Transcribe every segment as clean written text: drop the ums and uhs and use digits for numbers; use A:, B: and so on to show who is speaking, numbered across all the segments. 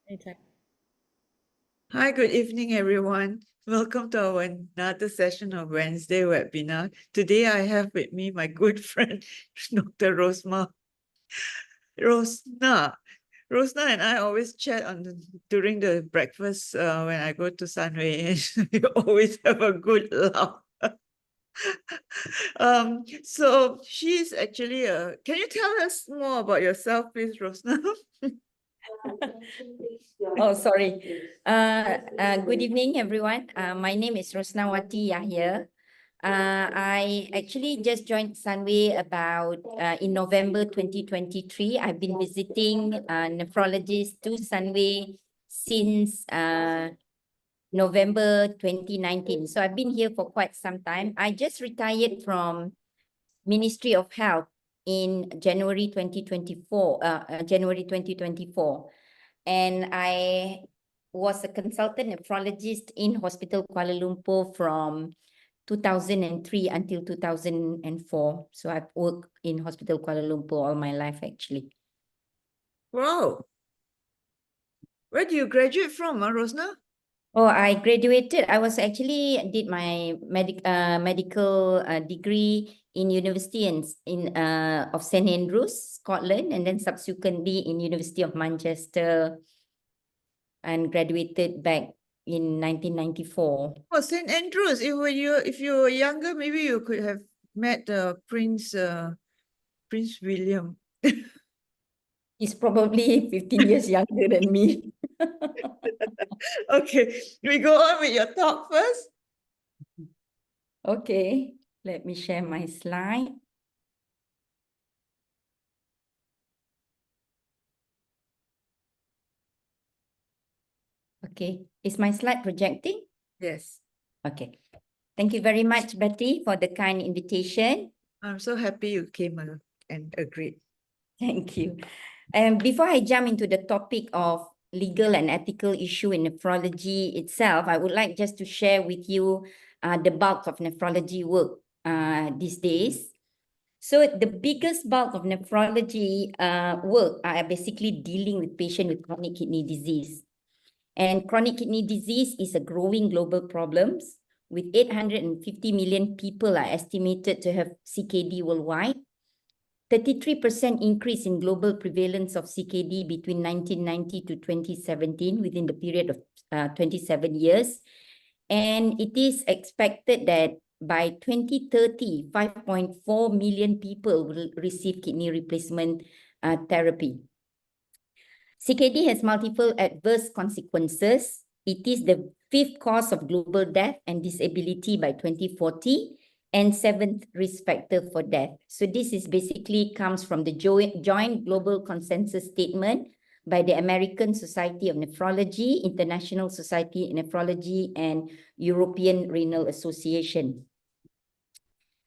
A: Anytime.
B: Hi, good evening, everyone. Welcome to our another session of Wednesday webinar. Today, I have with me my good friend, Dr. Rosna. Rosna and I always chat during the breakfast when I go to Sunway, and we always have a good laugh. So she's actually can you tell us more about yourself, please, Rosna?
A: Oh, sorry. Good evening, everyone. My name is Rosnawati Yahya. I actually just joined Sunway about in November 2023. I've been visiting nephrologists to Sunway since November 2019. So I've been here for quite some time. I just retired from Ministry of Health in January 2024. And I was a consultant nephrologist in Hospital Kuala Lumpur from 2003 until 2004. So I've worked in Hospital Kuala Lumpur all my life, actually.
B: Wow. Where do you graduate from, Rosna?
A: Oh, I graduated. I was actually did my medical degree in University of St Andrews, Scotland, and then subsequently in University of Manchester, and graduated back in 1994.
B: Oh, St. Andrews. If you were younger, maybe you could have met Prince William.
A: He's probably 15 years younger than me.
B: Okay, we go on with your talk first.
A: Okay, let me share my slide. Okay, is my slide projecting?
B: Yes.
A: Okay. Thank you very much, Betty, for the kind invitation.
B: I'm so happy you came and agreed.
A: Thank you. And before I jump into the topic of legal and ethical issue in nephrology itself, I would like just to share with you the bulk of nephrology work these days. So the biggest bulk of nephrology work are basically dealing with patients with chronic kidney disease. And chronic kidney disease is a growing global problem, with 850 million people are estimated to have CKD worldwide. 33% increase in global prevalence of CKD between 1990 to 2017 within the period of 27 years. And it is expected that by 2030, 5.4 million people will receive kidney replacement therapy. CKD has multiple adverse consequences. It is the fifth cause of global death and disability by 2040 and seventh risk factor for death. So this is basically comes from the joint global consensus statement by the American Society of Nephrology, International Society of Nephrology, and European Renal Association.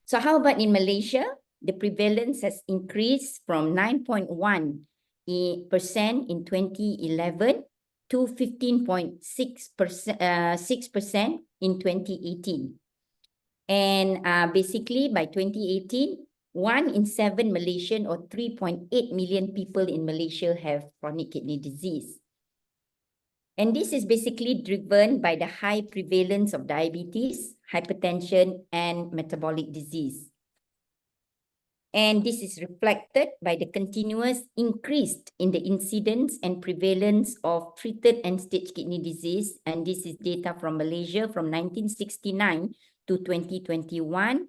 A: So how about in Malaysia? The prevalence has increased from 9.1% in 2011 to 15.6% in 2018. And basically by 2018, 1 in 7 Malaysian or 3.8 million people in Malaysia have chronic kidney disease. And this is basically driven by the high prevalence of diabetes, hypertension, and metabolic disease. And this is reflected by the continuous increase in the incidence and prevalence of treated end-stage kidney disease. And this is data from Malaysia from 1969 to 2021.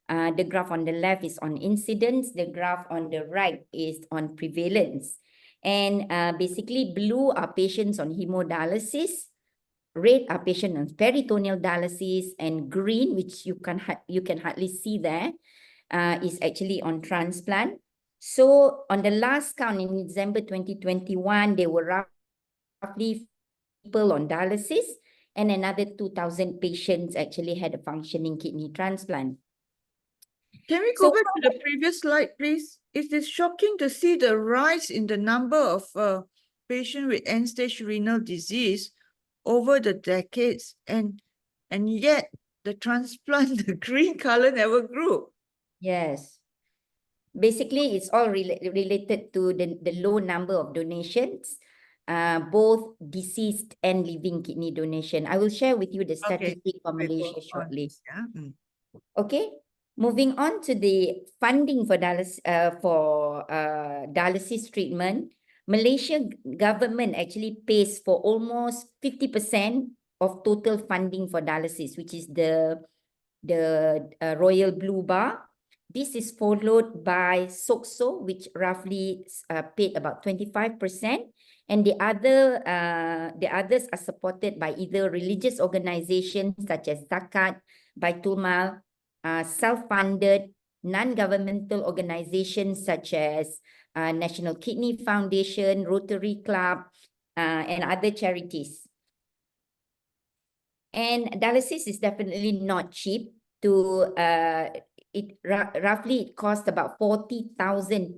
A: The graph on the left is on incidence. The graph on the right is on prevalence. And basically blue are patients on hemodialysis, red are patients on peritoneal dialysis, and green, which you can hardly see there, is actually on transplant. So on the last count in December 2021, there were roughly people on dialysis, and another 2,000 patients actually had a functioning kidney transplant.
B: Can we go back to the previous slide, please? It is shocking to see the rise in the number of patients with end-stage renal disease over the decades, and yet the transplant, the green color never grew.
A: Yes. Basically, it's all related to the low number of donations. both deceased and living kidney donation. I will share with you the
B: Okay.
A: statistic for
B: We'll
A: Malaysia
B: go on
A: shortly.
B: this, yeah. Mm.
A: Okay, moving on to the funding for dialysis treatment. Malaysia government actually pays for almost 50% of total funding for dialysis, which is the royal blue bar. This is followed by SOCSO, which roughly paid about 25%, and the others are supported by either religious organizations such as Zakat, Baitul Mal, self-funded non-governmental organizations such as National Kidney Foundation, Rotary Club, and other charities. And dialysis is definitely not cheap. Roughly it costs about 40,000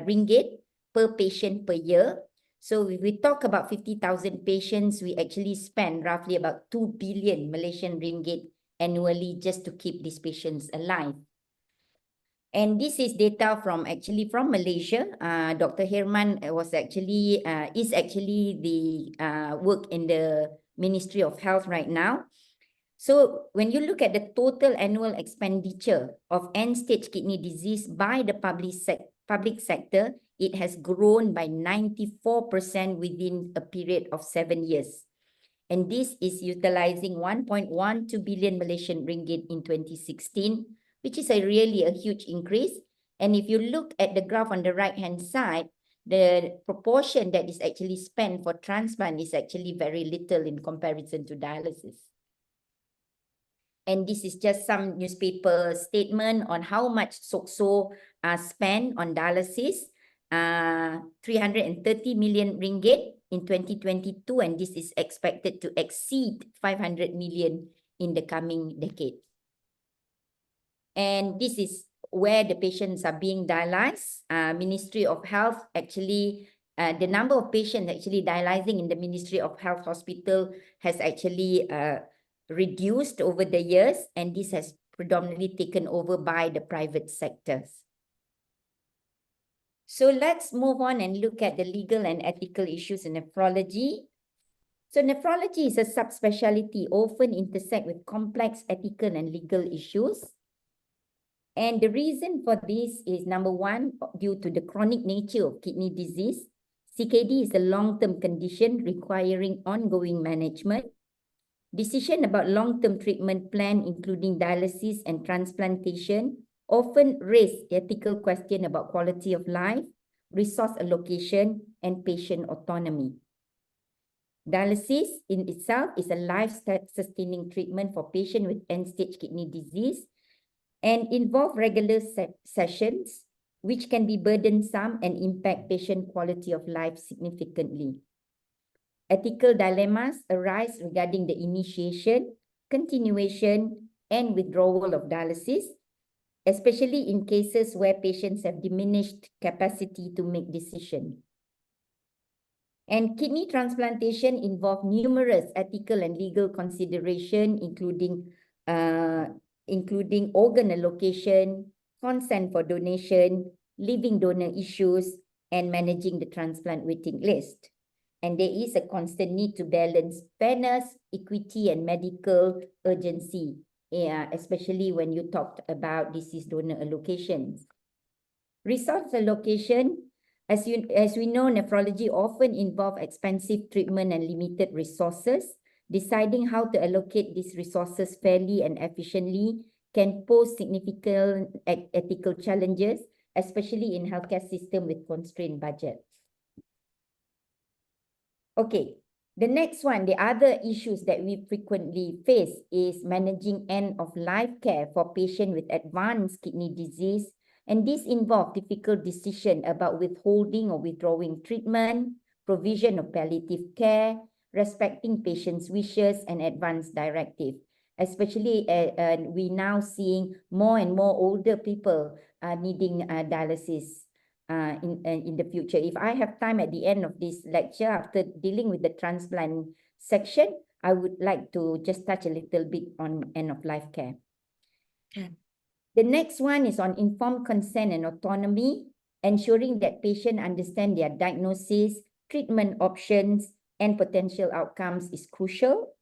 A: ringgit per patient per year. So if we talk about 50,000 patients, we actually spend roughly about 2 billion Malaysian ringgit annually just to keep these patients alive. And this is data from Malaysia. Dr. Herman is actually the work in the Ministry of Health right now. So when you look at the total annual expenditure of end-stage kidney disease by the public sector, it has grown by 94% within a period of 7 years. And this is utilizing 1.12 billion Malaysian ringgit in 2016, which is really a huge increase. And if you look at the graph on the right-hand side, the proportion that is actually spent for transplant is actually very little in comparison to dialysis. And this is just some newspaper statement on how much SOCSO spent on dialysis, 330 million ringgit in 2022, and this is expected to exceed 500 million in the coming decade. And this is where the patients are being dialyzed. Ministry of Health actually, the number of patients actually dialyzing in the Ministry of Health hospital has actually reduced over the years, and this has predominantly taken over by the private sectors. So let's move on and look at the legal and ethical issues in nephrology. So nephrology is a subspecialty often intersect with complex ethical and legal issues. And the reason for this is, number one, due to the chronic nature of kidney disease. CKD is a long-term condition requiring ongoing management. Decision about long-term treatment plan, including dialysis and transplantation, often raise ethical question about quality of life, resource allocation, and patient autonomy. Dialysis in itself is a life-sustaining treatment for patients with end-stage kidney disease and involve regular sessions, which can be burdensome and impact patient quality of life significantly. Ethical dilemmas arise regarding the initiation, continuation, and withdrawal of dialysis, especially in cases where patients have diminished capacity to make decisions. And kidney transplantation involves numerous ethical and legal considerations, including organ allocation, consent for donation, living donor issues, and managing the transplant waiting list. And there is a constant need to balance fairness, equity, and medical urgency, especially when you talked about deceased donor allocations. Resource allocation, as we know, nephrology often involves expensive treatment and limited resources. Deciding how to allocate these resources fairly and efficiently can pose significant ethical challenges, especially in healthcare system with constrained budgets. Okay, the next one, the other issues that we frequently face is managing end-of-life care for patients with advanced kidney disease. And this involves difficult decisions about withholding or withdrawing treatment, provision of palliative care, respecting patients' wishes, and advance directive. Especially we now seeing more and more older people needing dialysis in the future. If I have time at the end of this lecture, after dealing with the transplant section, I would like to just touch a little bit on end-of-life care.
B: Okay.
A: The next one is on informed consent and autonomy, ensuring that patients understand their diagnosis, treatment options, and potential outcomes is crucial.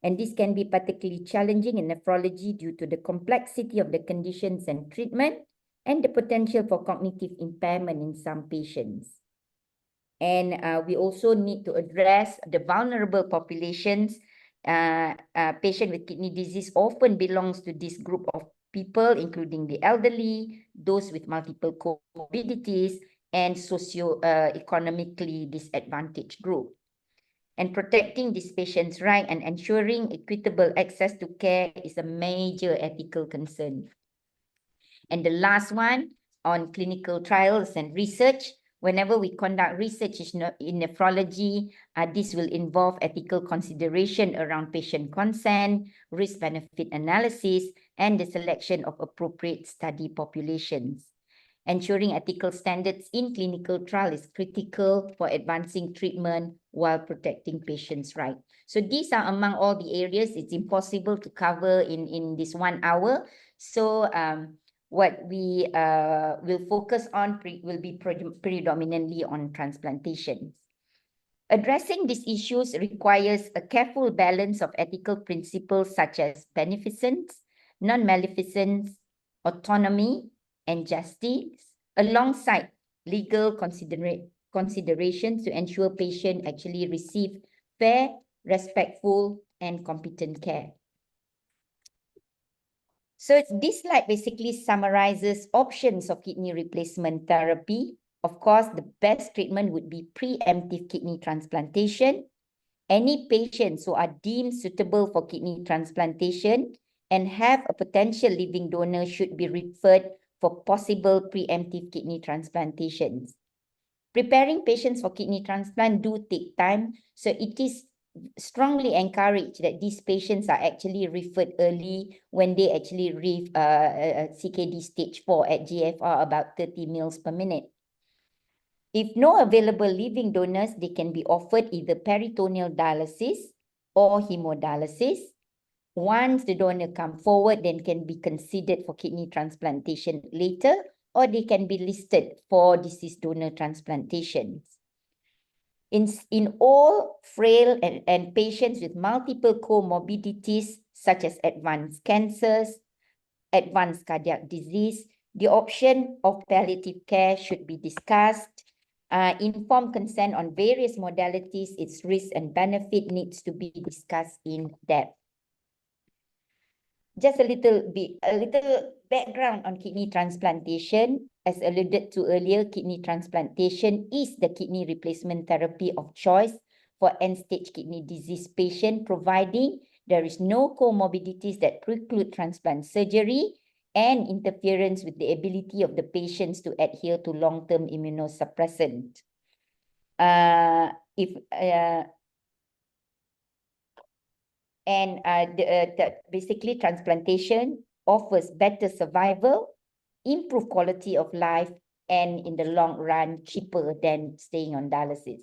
A: And this can be particularly challenging in nephrology due to the complexity of the conditions and treatment and the potential for cognitive impairment in some patients. And we also need to address the vulnerable populations. Patient with kidney disease often belongs to this group of people, including the elderly, those with multiple comorbidities, and socio-economically disadvantaged group. And protecting these patients' right and ensuring equitable access to care is a major ethical concern. And the last one on clinical trials and research. Whenever we conduct research in nephrology, this will involve ethical consideration around patient consent, risk-benefit analysis, and the selection of appropriate study populations. Ensuring ethical standards in clinical trial is critical for advancing treatment while protecting patients' rights. So these are among all the areas it's impossible to cover in this 1 hour. So what we will focus on will be predominantly on transplantations. Addressing these issues requires a careful balance of ethical principles such as beneficence, non-maleficence, autonomy, and justice, alongside legal considerations to ensure patients actually receive fair, respectful, and competent care. So this slide basically summarizes options of kidney replacement therapy. Of course, the best treatment would be preemptive kidney transplantation. Any patients who are deemed suitable for kidney transplantation and have a potential living donor should be referred for possible preemptive kidney transplantations. Preparing patients for kidney transplant do take time, so it is strongly encouraged that these patients are actually referred early when they actually reach CKD stage 4 at GFR about 30 mL per minute. If no available living donors, they can be offered either peritoneal dialysis or hemodialysis. Once the donor come forward, then can be considered for kidney transplantation later, or they can be listed for deceased donor transplantations. In all frail and patients with multiple comorbidities, such as advanced cancers, advanced cardiac disease, the option of palliative care should be discussed. Informed consent on various modalities, its risk and benefit needs to be discussed in depth. Just a little background on kidney transplantation. As alluded to earlier, kidney transplantation is the kidney replacement therapy of choice for end-stage kidney disease patient, providing there is no comorbidities that preclude transplant surgery and interference with the ability of the patients to adhere to long-term immunosuppressant. Basically, transplantation offers better survival, improved quality of life, and in the long run, cheaper than staying on dialysis.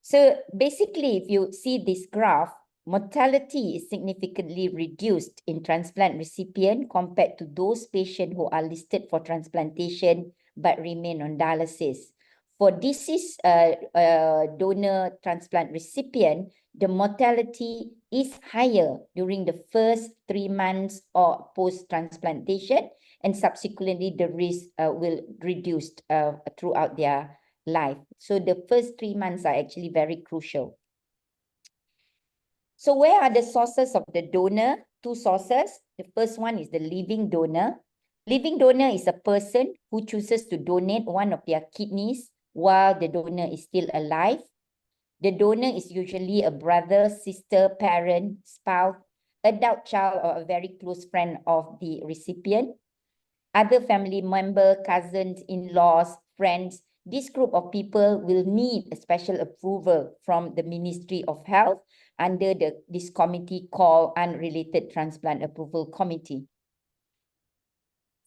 A: So basically, if you see this graph, mortality is significantly reduced in transplant recipient compared to those patients who are listed for transplantation but remain on dialysis. For deceased donor transplant recipient, the mortality is higher during the first 3 months or post-transplantation, and subsequently the risk will reduce throughout their life. So the first 3 months are actually very crucial. So where are the sources of the donor? 2 sources. The first one is the living donor. Living donor is a person who chooses to donate one of their kidneys while the donor is still alive. The donor is usually a brother, sister, parent, spouse, adult child, or a very close friend of the recipient. Other family member, cousins, in-laws, friends, this group of people will need a special approval from the Ministry of Health under this committee called Unrelated Transplant Approval Committee.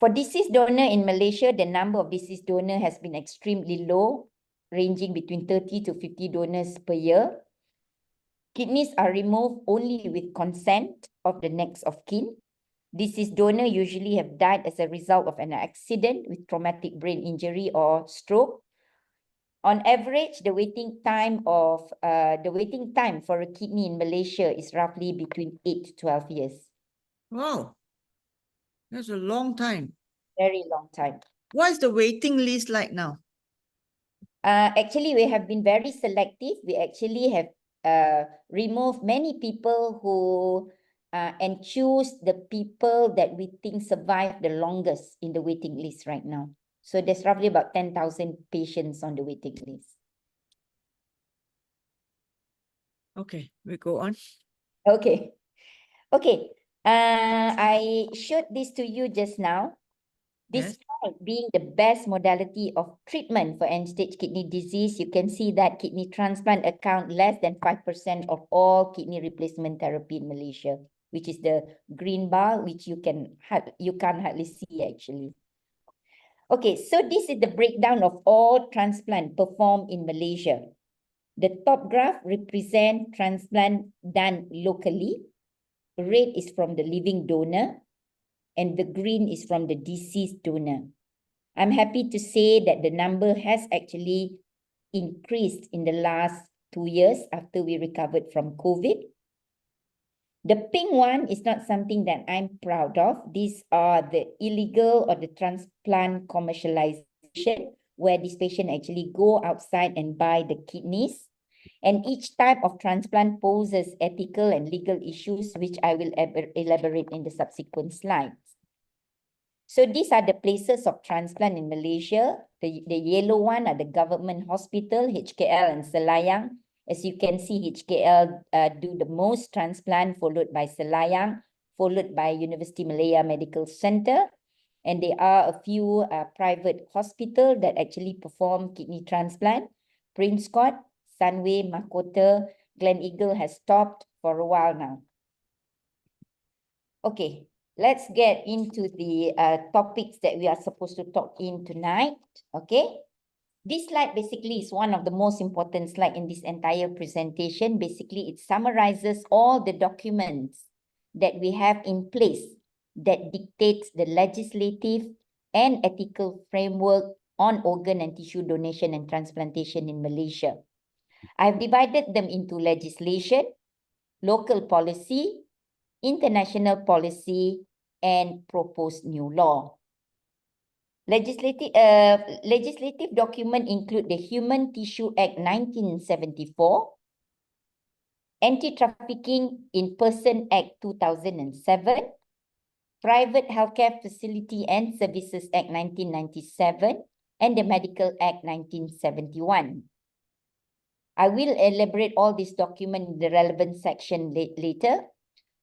A: For deceased donor in Malaysia, the number of deceased donor has been extremely low, ranging between 30 to 50 donors per year. Kidneys are removed only with consent of the next of kin. Deceased donor usually have died as a result of an accident with traumatic brain injury or stroke. On average, the waiting time for a kidney in Malaysia is roughly between 8 to 12 years.
B: Wow, that's a long time.
A: Very long time.
B: What is the waiting list like now?
A: Actually, we have been very selective. We actually have removed many people who and choose the people that we think survive the longest in the waiting list right now. So there's roughly about 10,000 patients on the waiting list.
B: Okay, we go on.
A: Okay. Okay. I showed this to you just now.
B: Yes.
A: Despite being the best modality of treatment for end-stage kidney disease, you can see that kidney transplant account less than 5% of all kidney replacement therapy in Malaysia, which is the green bar, which you can't hardly see actually. Okay, so this is the breakdown of all transplant performed in Malaysia. The top graph represents transplant done locally. Red is from the living donor, and the green is from the deceased donor. I'm happy to say that the number has actually increased in the last 2 years after we recovered from COVID. The pink one is not something that I'm proud of. These are the illegal or the transplant commercialization, where this patient actually go outside and buy the kidneys. And each type of transplant poses ethical and legal issues, which I will elaborate in the subsequent slides. So these are the places of transplant in Malaysia. The yellow one are the government hospital, HKL and Selayang. As you can see, HKL do the most transplant, followed by Selayang, followed by University Malaya Medical Center. And there are a few private hospitals that actually perform kidney transplant. Prince Court, Sunway, Mahkota, Gleneagle has stopped for a while now. Okay, let's get into the topics that we are supposed to talk in tonight. Okay, this slide basically is one of the most important slides in this entire presentation. Basically, it summarizes all the documents that we have in place that dictates the legislative and ethical framework on organ and tissue donation and transplantation in Malaysia. I've divided them into legislation, local policy, international policy, and proposed new law. Legislative document include the Human Tissue Act 1974, Anti-Trafficking in Person Act 2007, Private Healthcare Facility and Services Act 1997, and the Medical Act 1971. I will elaborate all these documents in the relevant section later.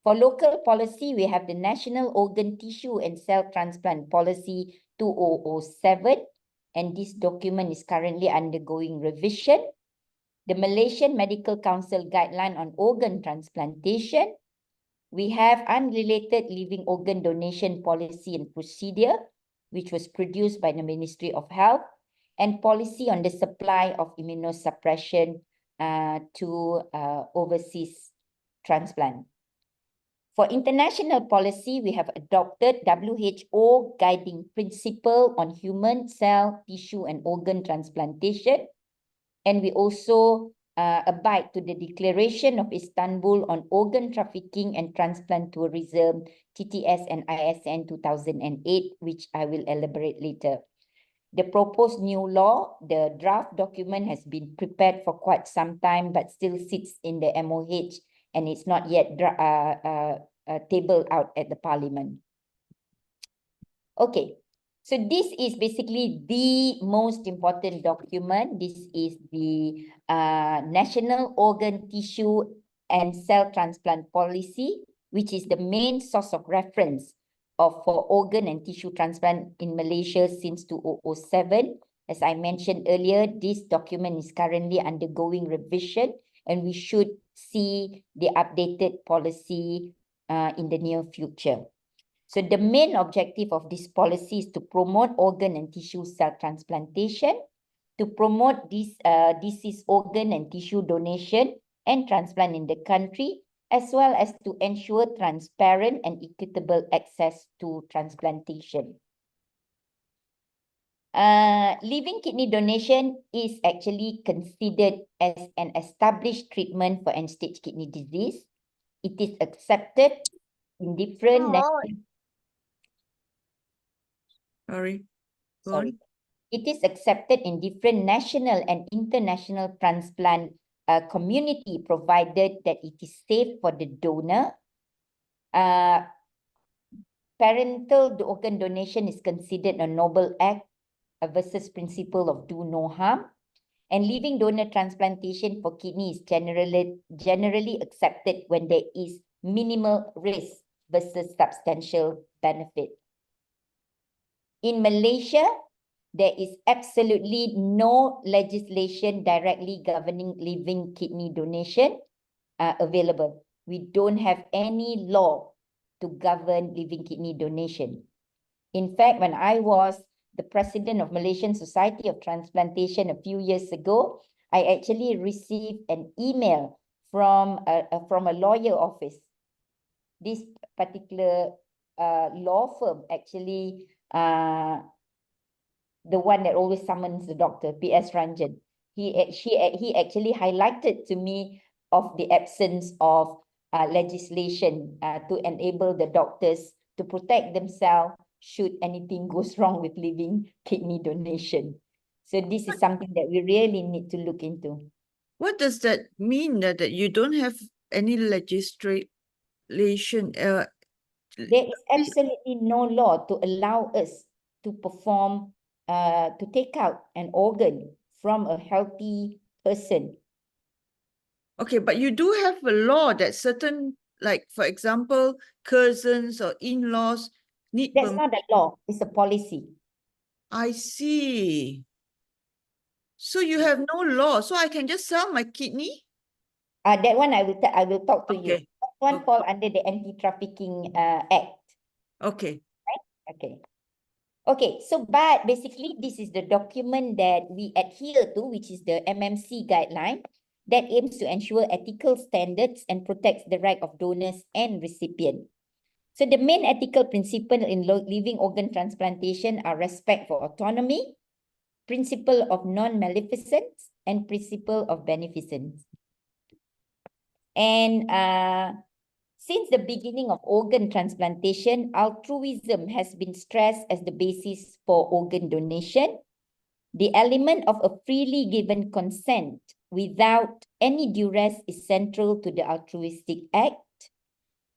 A: For local policy, we have the National Organ Tissue and Cell Transplant Policy 2007, and this document is currently undergoing revision. The Malaysian Medical Council Guideline on Organ Transplantation. We have Unrelated Living Organ Donation Policy and Procedure, which was produced by the Ministry of Health, and Policy on the Supply of Immunosuppression to overseas transplant. For international policy, we have adopted WHO Guiding Principle on Human Cell, Tissue, and Organ Transplantation. And we also abide to the Declaration of Istanbul on Organ Trafficking and Transplant Tourism, TTS and ISN 2008, which I will elaborate later. The proposed new law, the draft document has been prepared for quite some time, but still sits in the MOH and it's not yet tabled out at the parliament. Okay, so this is basically the most important document. This is the National Organ, Tissue and Cell Transplant Policy, which is the main source of reference for organ and tissue transplant in Malaysia since 2007. As I mentioned earlier, this document is currently undergoing revision, and we should see the updated policy in the near future. So the main objective of this policy is to promote organ and tissue cell transplantation, to promote this disease organ and tissue donation and transplant in the country, as well as to ensure transparent and equitable access to transplantation. Living kidney donation is actually considered as an established treatment for end-stage kidney disease. It is accepted in different
B: Sorry. Go
A: sorry.
B: on.
A: It is accepted in different national and international transplant community, provided that it is safe for the donor. Parental organ donation is considered a noble act versus principle of do no harm. And living donor transplantation for kidney is generally accepted when there is minimal risk versus substantial benefit. In Malaysia, there is absolutely no legislation directly governing living kidney donation available. We don't have any law to govern living kidney donation. In fact, when I was the president of Malaysian Society of Transplantation a few years ago, I actually received an email from a lawyer office. This particular law firm actually, the one that always summons the doctor, P.S. Ranjan. He actually highlighted to me of the absence of legislation to enable the doctors to protect themselves should anything goes wrong with living kidney donation. So this is something that we really need to look into.
B: What does that mean that you don't have any legislation?
A: There is absolutely no law to allow us to perform, to take out an organ from a healthy person.
B: Okay, but you do have a law that certain, like for example, cousins or in-laws need
A: That's not a law, it's a policy.
B: I see. So you have no law. So I can just sell my kidney?
A: That one I will talk to you.
B: Okay.
A: That one
B: Okay.
A: fall under the Anti-Trafficking Act.
B: Okay.
A: Right? Okay. Okay, so but basically this is the document that we adhere to, which is the MMC guideline that aims to ensure ethical standards and protects the right of donors and recipients. So the main ethical principle in living organ transplantation are respect for autonomy, principle of non-maleficence, and principle of beneficence. And since the beginning of organ transplantation, altruism has been stressed as the basis for organ donation. The element of a freely given consent without any duress is central to the altruistic act.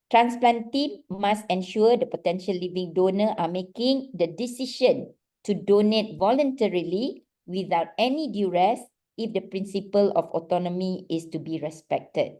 A: Transplant team must ensure the potential living donor are making the decision to donate voluntarily without any duress if the principle of autonomy is to be respected.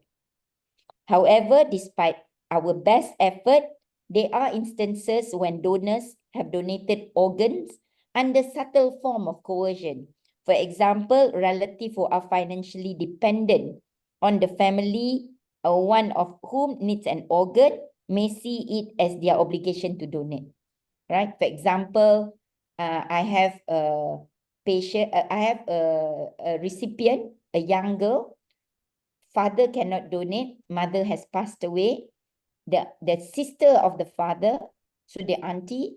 A: However, despite our best effort, there are instances when donors have donated organs under subtle form of coercion. For example, relatives who are financially dependent on the family, one of whom needs an organ, may see it as their obligation to donate. Right? For example, I have a patient, I have a recipient, a young girl. Father cannot donate, mother has passed away. The sister of the father, so the auntie,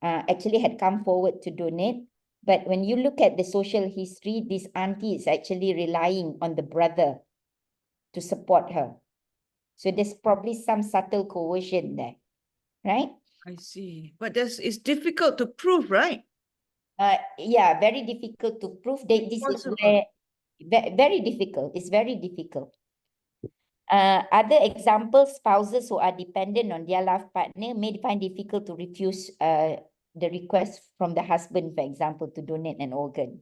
A: actually had come forward to donate. But when you look at the social history, this auntie is actually relying on the brother to support her. So there's probably some subtle coercion there, right?
B: I see. But it's difficult to prove, right?
A: Yeah, very difficult to prove that this is where, very difficult. It's very difficult. Other examples, spouses who are dependent on their life partner may find difficult to refuse the request from the husband, for example, to donate an organ.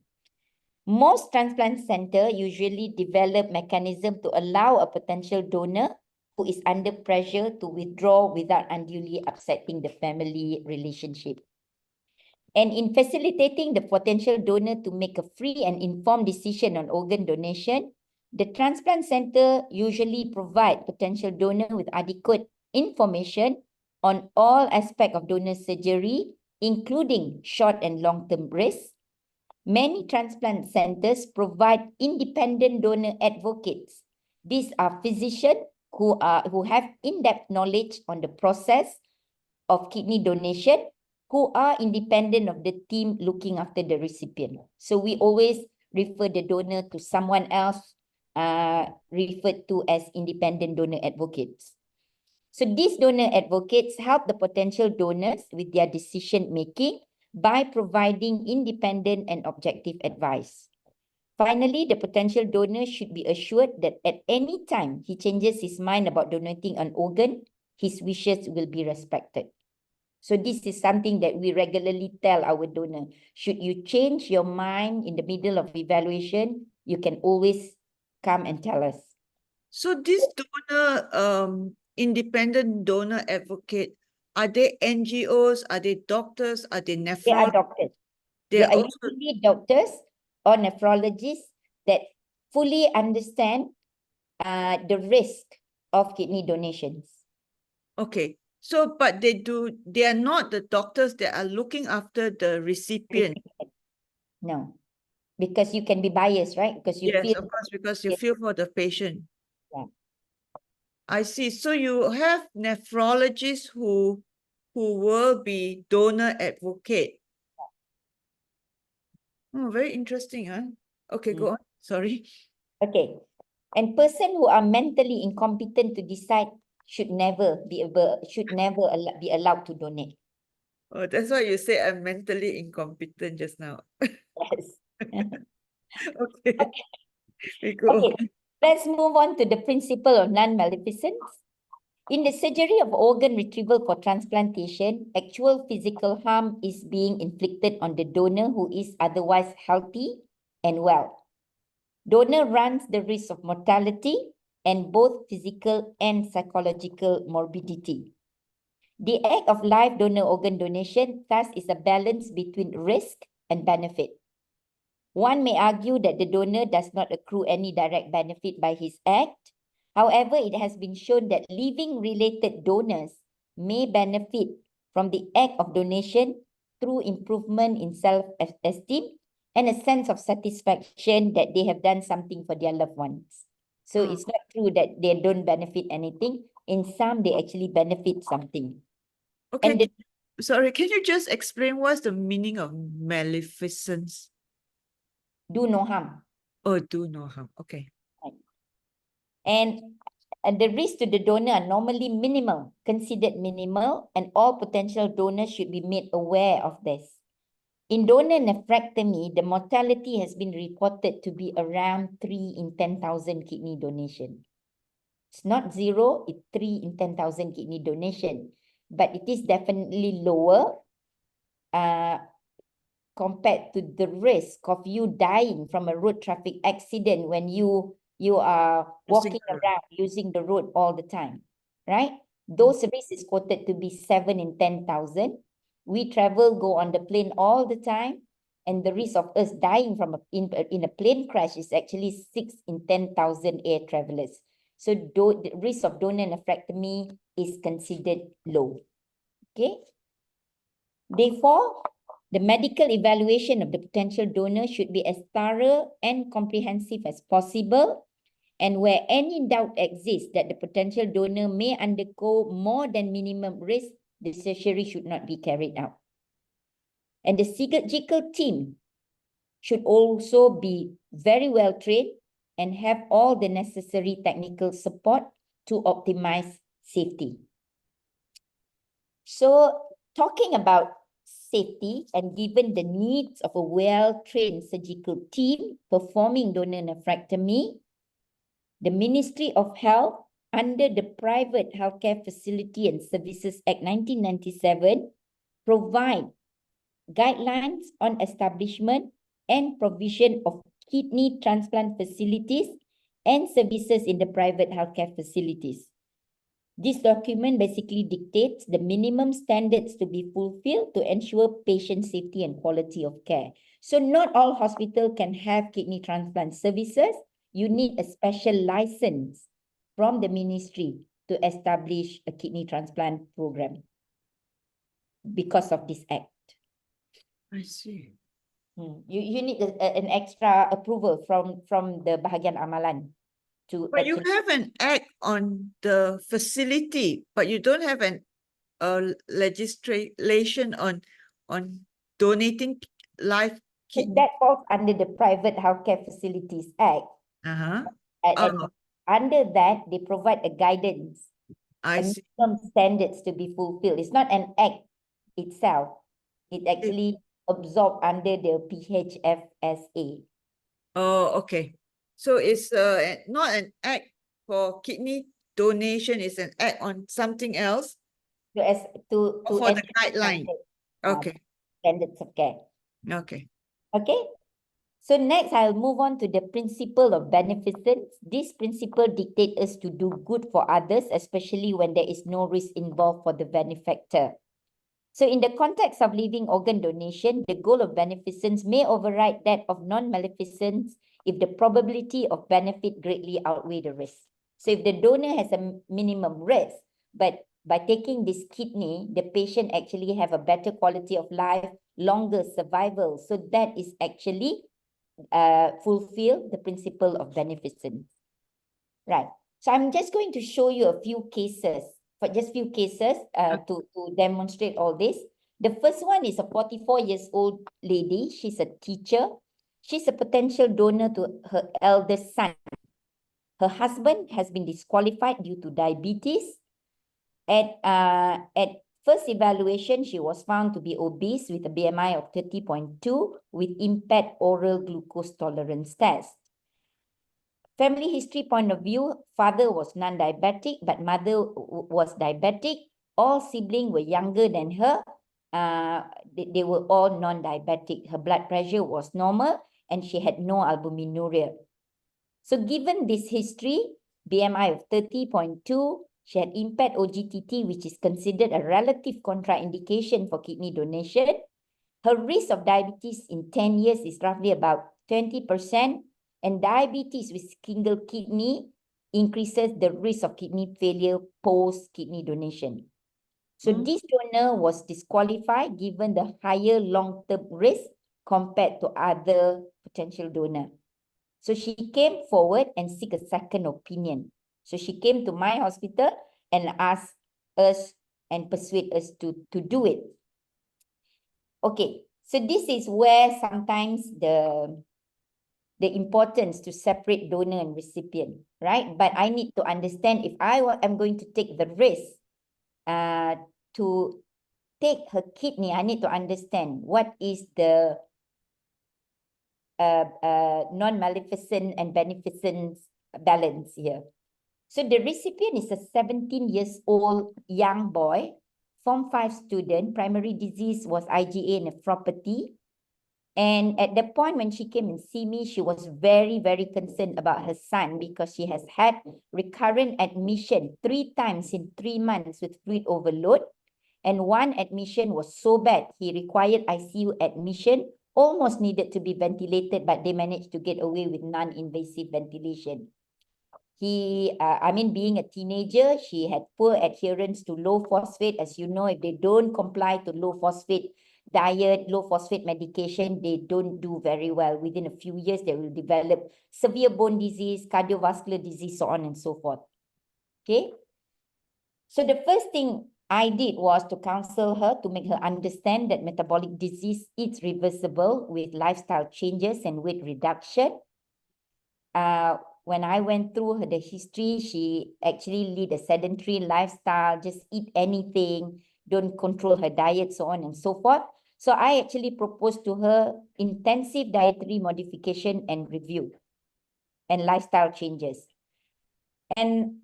A: Most transplant centers usually develop mechanism to allow a potential donor who is under pressure to withdraw without unduly upsetting the family relationship. And in facilitating the potential donor to make a free and informed decision on organ donation, the transplant center usually provide potential donor with adequate information on all aspects of donor surgery, including short and long-term risks. Many transplant centers provide independent donor advocates. These are physicians who have in-depth knowledge on the process of kidney donation who are independent of the team looking after the recipient. So we always refer the donor to someone else referred to as independent donor advocates. So these donor advocates help the potential donors with their decision making by providing independent and objective advice. Finally, the potential donor should be assured that at any time he changes his mind about donating an organ, his wishes will be respected. So this is something that we regularly tell our donor. Should you change your mind in the middle of evaluation, you can always come and tell us.
B: So this donor, independent donor advocate, are they NGOs? Are they doctors? Are they
A: They are
B: nephrologists?
A: doctors.
B: They
A: They
B: are
A: are
B: also,
A: usually doctors or nephrologists that fully understand the risk of kidney donations.
B: okay. So, but they are not the doctors that are looking after the recipient.
A: No, because you can be biased, right? Because you
B: Yes,
A: feel,
B: of course, because you
A: yes,
B: feel for the patient.
A: yeah.
B: I see. So you have nephrologists who will be donor advocate. Oh, very interesting, huh? Okay, go on. Sorry.
A: Okay. And person who are mentally incompetent to decide should never be be allowed to donate.
B: Oh, that's why you say I'm mentally incompetent just now.
A: Yes.
B: Okay,
A: Okay.
B: we go
A: Okay.
B: on.
A: Let's move on to the principle of non-maleficence. In the surgery of organ retrieval for transplantation, actual physical harm is being inflicted on the donor who is otherwise healthy and well. Donor runs the risk of mortality and both physical and psychological morbidity. The act of live donor organ donation thus is a balance between risk and benefit. One may argue that the donor does not accrue any direct benefit by his act. However, it has been shown that living-related donors may benefit from the act of donation through improvement in self-esteem and a sense of satisfaction that they have done something for their loved ones. So it's not true that they don't benefit anything. In some, they actually benefit something.
B: Okay,
A: And
B: sorry, can you just explain what's the meaning of maleficence?
A: do no harm.
B: Oh, do no harm. Okay.
A: And the risk to the donor are normally minimal, considered minimal, and all potential donors should be made aware of this. In donor nephrectomy, the mortality has been reported to be around 3 in 10,000 kidney donation. It's not 0, it's 3 in 10,000 kidney donation, but it is definitely lower compared to the risk of you dying from a road traffic accident when you are walking around using the road all the time, right? Those risks is quoted to be 7 in 10,000. We travel, go on the plane all the time, and the risk of us dying from in a plane crash is actually 6 in 10,000 air travelers. So the risk of donor nephrectomy is considered low. Okay. Therefore, the medical evaluation of the potential donor should be as thorough and comprehensive as possible. And where any doubt exists that the potential donor may undergo more than minimum risk, the surgery should not be carried out. And the surgical team should also be very well trained and have all the necessary technical support to optimize safety. So talking about safety and given the needs of a well-trained surgical team performing donor nephrectomy, the Ministry of Health under the Private Healthcare Facility and Services Act 1997 provide guidelines on establishment and provision of kidney transplant facilities and services in the private healthcare facilities. This document basically dictates the minimum standards to be fulfilled to ensure patient safety and quality of care. So not all hospitals can have kidney transplant services. You need a special license from the ministry to establish a kidney transplant program because of this act.
B: I see.
A: You need an extra approval from the Bahagian Amalan to
B: But you
A: actually.
B: have an act on the facility, but you don't have an legislation on donating live kidney?
A: That falls under the Private Healthcare Facilities Act.
B: Uh-huh.
A: And under that, they provide a guidance
B: I
A: and
B: see.
A: some standards to be fulfilled. It's not an act itself. It actually absorbed under the PHFSA.
B: Oh, okay. So it's not an act for kidney donation, it's an act on something else
A: To
B: for the
A: establish
B: guideline.
A: standards,
B: Okay.
A: standards of care.
B: Okay.
A: Okay. So next, I'll move on to the principle of beneficence. This principle dictates us to do good for others, especially when there is no risk involved for the benefactor. So in the context of living organ donation, the goal of beneficence may override that of non-maleficence if the probability of benefit greatly outweigh the risk. So if the donor has a minimum risk, but by taking this kidney, the patient actually have a better quality of life, longer survival. So that is actually fulfill the principle of beneficence. Right. So I'm just going to show you a few cases, to demonstrate all this. The first one is a 44 years old lady. She's a teacher. She's a potential donor to her eldest son. Her husband has been disqualified due to diabetes. At first evaluation, she was found to be obese with a BMI of 30.2 with impaired oral glucose tolerance test. Family history point of view, father was non-diabetic, but mother was diabetic. All siblings were younger than her. They were all non-diabetic. Her blood pressure was normal and she had no albuminuria. So given this history, BMI of 30.2, she had impaired OGTT, which is considered a relative contraindication for kidney donation. Her risk of diabetes in 10 years is roughly about 20%, and diabetes with single kidney increases the risk of kidney failure post-kidney donation. So this donor was disqualified given the higher long-term risk compared to other potential donor. So she came forward and seek a second opinion. So she came to my hospital and asked us and persuade us to do it. Okay, so this is where sometimes the importance to separate donor and recipient, right? But I need to understand if I am going to take the risk to take her kidney, I need to understand what is the non-maleficent and beneficence balance here. So the recipient is a 17 years old young boy, Form 5 student, primary disease was IgA nephropathy. And at the point when she came and see me, she was very, very concerned about her son because she has had recurrent admission 3 times in 3 months with fluid overload. And one admission was so bad, he required ICU admission, almost needed to be ventilated, but they managed to get away with non-invasive ventilation. Being a teenager, she had poor adherence to low phosphate. As you know, if they don't comply to low phosphate diet, low phosphate medication, they don't do very well. Within a few years, they will develop severe bone disease, cardiovascular disease, so on and so forth. Okay. So the first thing I did was to counsel her to make her understand that metabolic disease is reversible with lifestyle changes and weight reduction. When I went through the history, she actually lead a sedentary lifestyle, just eat anything, don't control her diet, so on and so forth. So I actually proposed to her intensive dietary modification and review and lifestyle changes. And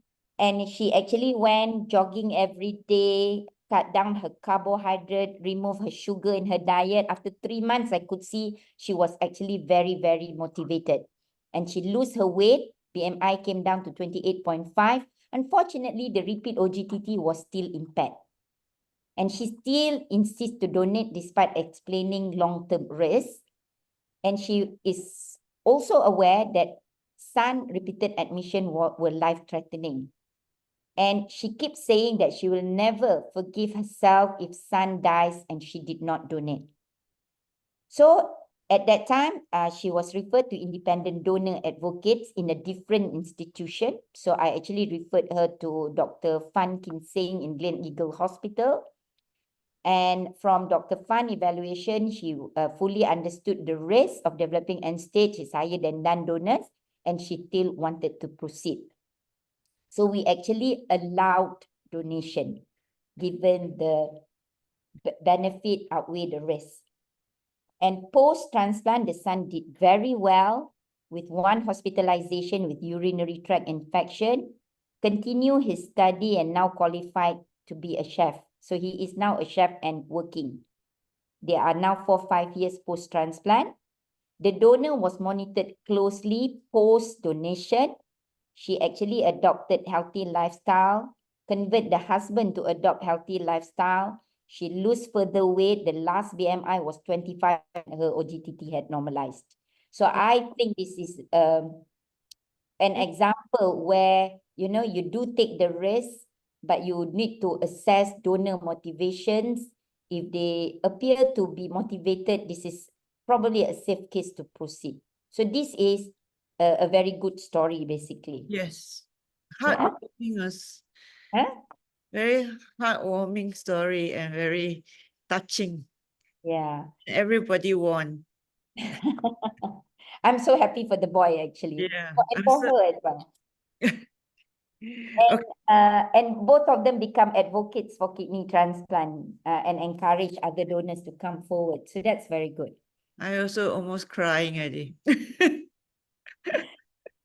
A: she actually went jogging every day, cut down her carbohydrate, remove her sugar in her diet. After 3 months, I could see she was actually very, very motivated. And she lose her weight. BMI came down to 28.5. Unfortunately, the repeat OGTT was still impaired. And she still insists to donate despite explaining long-term risk. And she is also aware that son repeated admission were life-threatening. And she keeps saying that she will never forgive herself if son dies and she did not donate. So at that time, she was referred to independent donor advocates in a different institution. So I actually referred her to Dr. Fan Kin Seng in Glen Eagle Hospital. And from Dr. Fan evaluation, she fully understood the risk of developing end stage is higher than non-donors, and she still wanted to proceed. So we actually allowed donation, given the benefit outweigh the risk. And post-transplant, the son did very well with 1 hospitalization with urinary tract infection, continue his study and now qualified to be a chef. So he is now a chef and working. They are now 4-5 years post-transplant. The donor was monitored closely post-donation. She actually adopted healthy lifestyle, convert the husband to adopt healthy lifestyle. She lose further weight. The last BMI was 25. Her OGTT had normalized. So I think this is an example where, you know, you do take the risk, but you need to assess donor motivations. If they appear to be motivated, this is probably a safe case to proceed. So this is a very good story, basically.
B: Yes.
A: Yeah.
B: Heartwarming us.
A: Huh?
B: Very heartwarming story and very touching.
A: Yeah.
B: Everybody won.
A: I'm so happy for the boy, actually.
B: Yeah.
A: And for her as well.
B: Okay.
A: And both of them become advocates for kidney transplant and encourage other donors to come forward. So that's very good.
B: I also almost crying already.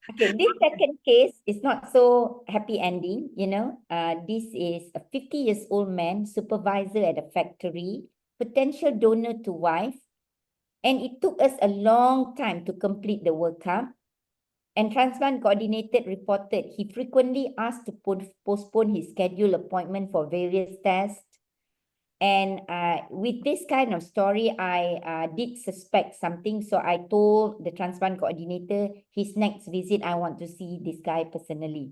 A: Okay, this second case is not so happy ending, you know. This is a 50 years old man, supervisor at a factory, potential donor to wife. And it took us a long time to complete the workup. And transplant coordinator reported he frequently asked to postpone his scheduled appointment for various tests. And with this kind of story, I did suspect something. So I told the transplant coordinator, his next visit, I want to see this guy personally.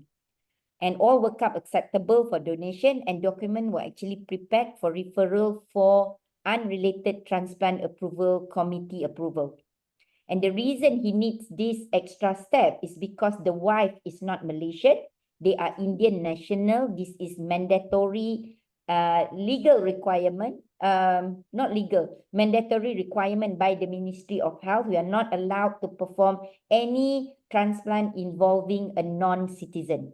A: And all workup acceptable for donation, and documents were actually prepared for referral for unrelated transplant approval committee approval. And the reason he needs this extra step is because the wife is not Malaysian. They are Indian national. This is mandatory legal requirement. Not legal, mandatory requirement by the Ministry of Health. We are not allowed to perform any transplant involving a non-citizen,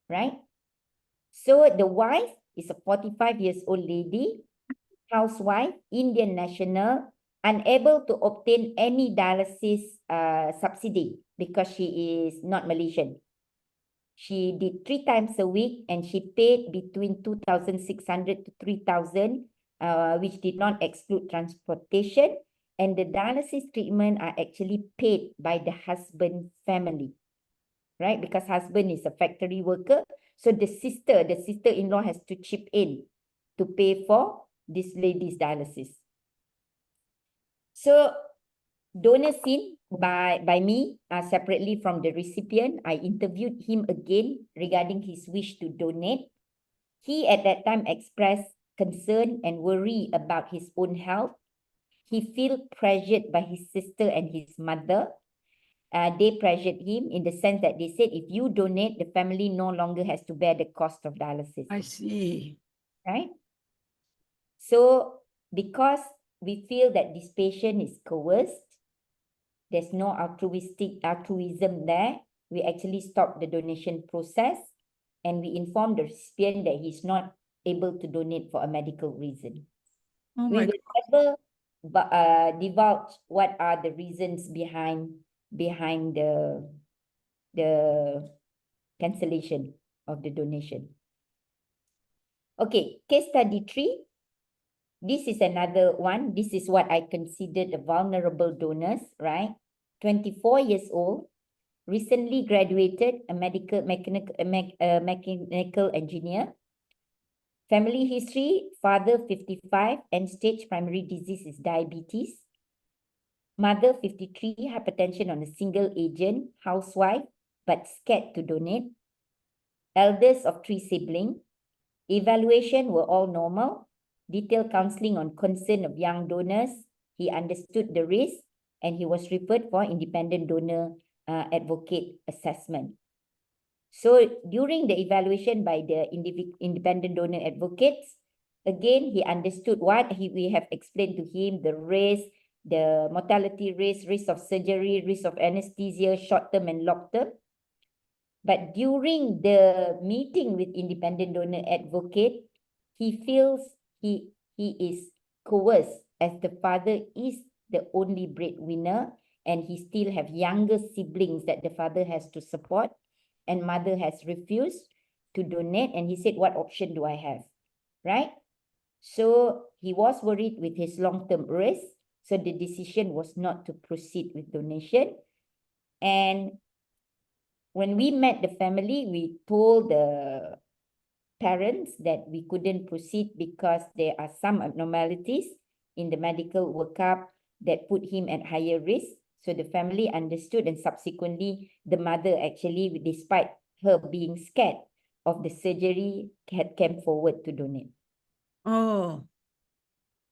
A: right? So the wife is a 45 years old lady, housewife, Indian national, unable to obtain any dialysis subsidy because she is not Malaysian. She did 3 times a week and she paid between 2,600 to 3,000, which did not exclude transportation. And the dialysis treatment are actually paid by the husband family, right? Because husband is a factory worker. So the sister-in-law has to chip in to pay for this lady's dialysis. So donor seen by me separately from the recipient. I interviewed him again regarding his wish to donate. He at that time expressed concern and worry about his own health. He felt pressured by his sister and his mother. They pressured him in the sense that they said, if you donate, the family no longer has to bear the cost of dialysis.
B: I see.
A: Right? So because we feel that this patient is coerced, there's no altruism there, we actually stop the donation process and we inform the recipient that he's not able to donate for a medical reason.
B: Oh
A: We
B: my
A: will
B: God.
A: never divulge what are the reasons behind the cancellation of the donation. Okay, case study 3. This is another one. This is what I consider the vulnerable donors, right? 24 years old, recently graduated, a mechanical engineer. Family history, father 55, end-stage primary disease is diabetes. Mother 53, hypertension on a single agent, housewife, but scared to donate. Eldest of 3 siblings. Evaluation were all normal. Detailed counseling on concern of young donors. He understood the risk. and he was referred for independent donor advocate assessment. So during the evaluation by the independent donor advocates, again, he understood what we have explained to him, the risk, the mortality risk of surgery, risk of anesthesia, short-term and long-term. But during the meeting with independent donor advocate, he feels he is coerced as the father is the only breadwinner and he still have younger siblings that the father has to support and mother has refused to donate. And he said, what option do I have? Right? So he was worried with his long-term risk. So the decision was not to proceed with donation. And when we met the family, we told the parents that we couldn't proceed because there are some abnormalities in the medical workup that put him at higher risk. So the family understood, and subsequently the mother actually, despite her being scared of the surgery, had came forward to donate.
B: Oh,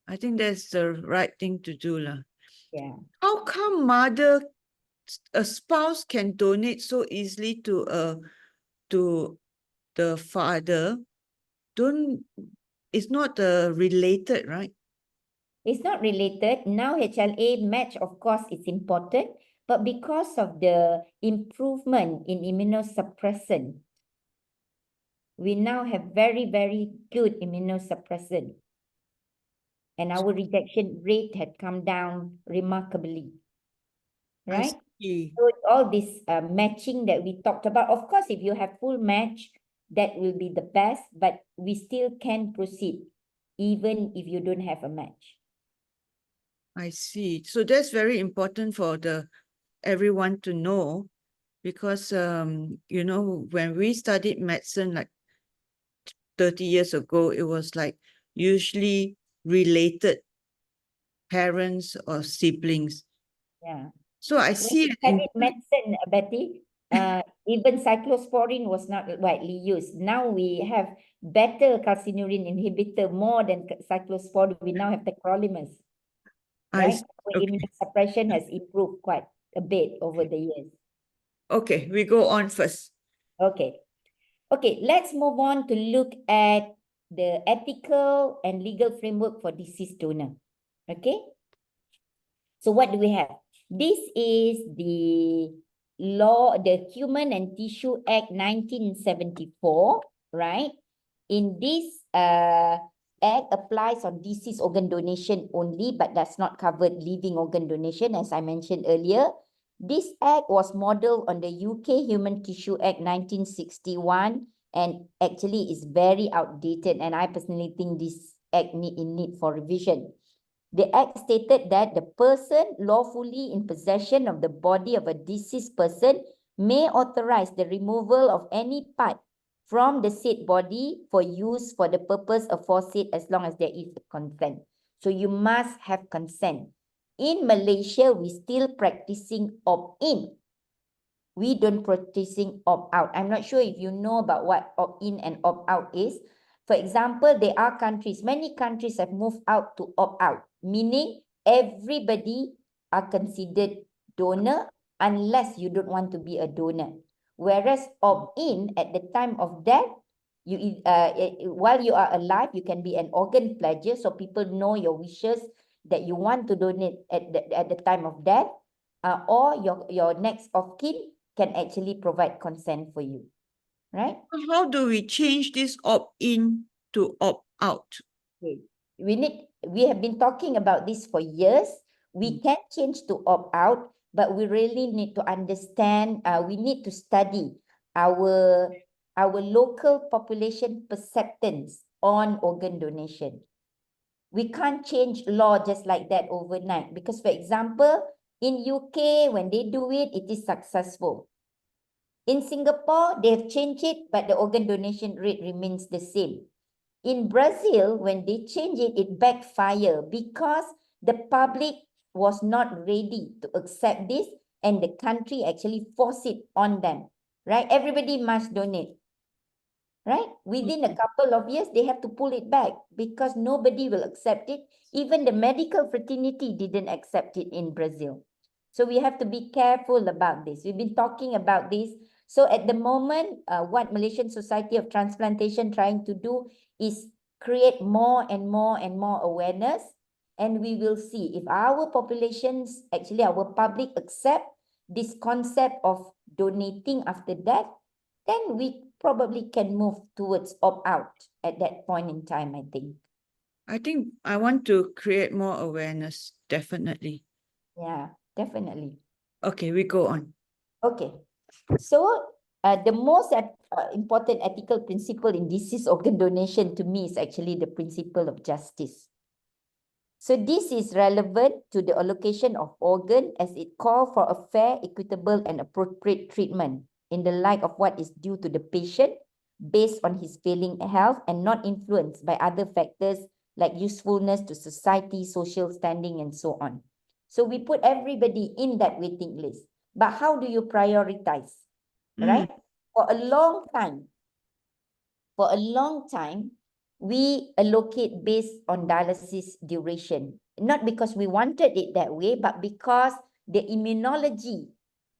B: I think that's the right thing to do, lah.
A: Yeah.
B: How come a spouse can donate so easily to the father? It's not related, right?
A: It's not related. Now HLA match, of course, it's important, but because of the improvement in immunosuppressant, we now have very, very good immunosuppressant. And our rejection rate had come down remarkably. Right?
B: See.
A: So all this matching that we talked about, of course, if you have full match, that will be the best, but we still can proceed even if you don't have a match.
B: I see. So that's very important for everyone to know, because you know, when we studied medicine like 30 years ago, it was like usually related parents or siblings.
A: Yeah.
B: So I
A: When
B: see
A: we
B: it
A: studied medicine, Betty, even cyclosporine was not widely used. Now we have better calcineurin inhibitor more than cyclosporine. We now have tacrolimus, right? Our
B: okay.
A: immunosuppression has improved quite a bit over the years.
B: Okay, we go on first.
A: Okay. Okay, let's move on to look at the ethical and legal framework for deceased donor. Okay. So what do we have? This is the law, the Human and Tissue Act 1974, right? In this act applies on deceased organ donation only, but does not cover living organ donation, as I mentioned earlier. This act was modeled on the UK Human Tissue Act 1961 and actually is very outdated. And I personally think this act in need for revision. The act stated that the person lawfully in possession of the body of a deceased person may authorize the removal of any part from the said body for use for the purpose aforesaid as long as there is consent. So you must have consent. In Malaysia, we still practicing opt-in. We don't practicing opt-out. I'm not sure if you know about what opt-in and opt-out is. For example, there are countries, many countries have moved out to opt-out, meaning everybody are considered donor unless you don't want to be a donor. Whereas opt-in, at the time of death, while you are alive, you can be an organ pledger, so people know your wishes that you want to donate at the time of death, or your next of kin can actually provide consent for you, right?
B: How do we change this opt-in to opt-out?
A: Okay. We have been talking about this for years. We can change to opt-out, but we really need to understand, we need to study our local population perceptions on organ donation. We can't change law just like that overnight because, for example, in UK, when they do it, it is successful. In Singapore, they have changed it, but the organ donation rate remains the same. In Brazil, when they change it, it backfire because the public was not ready to accept this and the country actually forced it on them, right? Everybody must donate, right? Within a couple of years, they have to pull it back because nobody will accept it. Even the medical fraternity didn't accept it in Brazil. So we have to be careful about this. We've been talking about this. So at the moment, what Malaysian Society of Transplantation trying to do is create more and more and more awareness. And we will see if our populations, actually our public accept this concept of donating after death, then we probably can move towards opt-out at that point in time, I think.
B: I think I want to create more awareness, definitely.
A: Yeah, definitely.
B: Okay, we go on.
A: Okay. So the most important ethical principle in deceased organ donation to me is actually the principle of justice. So this is relevant to the allocation of organ as it calls for a fair, equitable, and appropriate treatment in the light of what is due to the patient based on his failing health and not influenced by other factors like usefulness to society, social standing, and so on. So we put everybody in that waiting list. But how do you prioritize? Right? For a long time, we allocate based on dialysis duration. Not because we wanted it that way, but because the immunology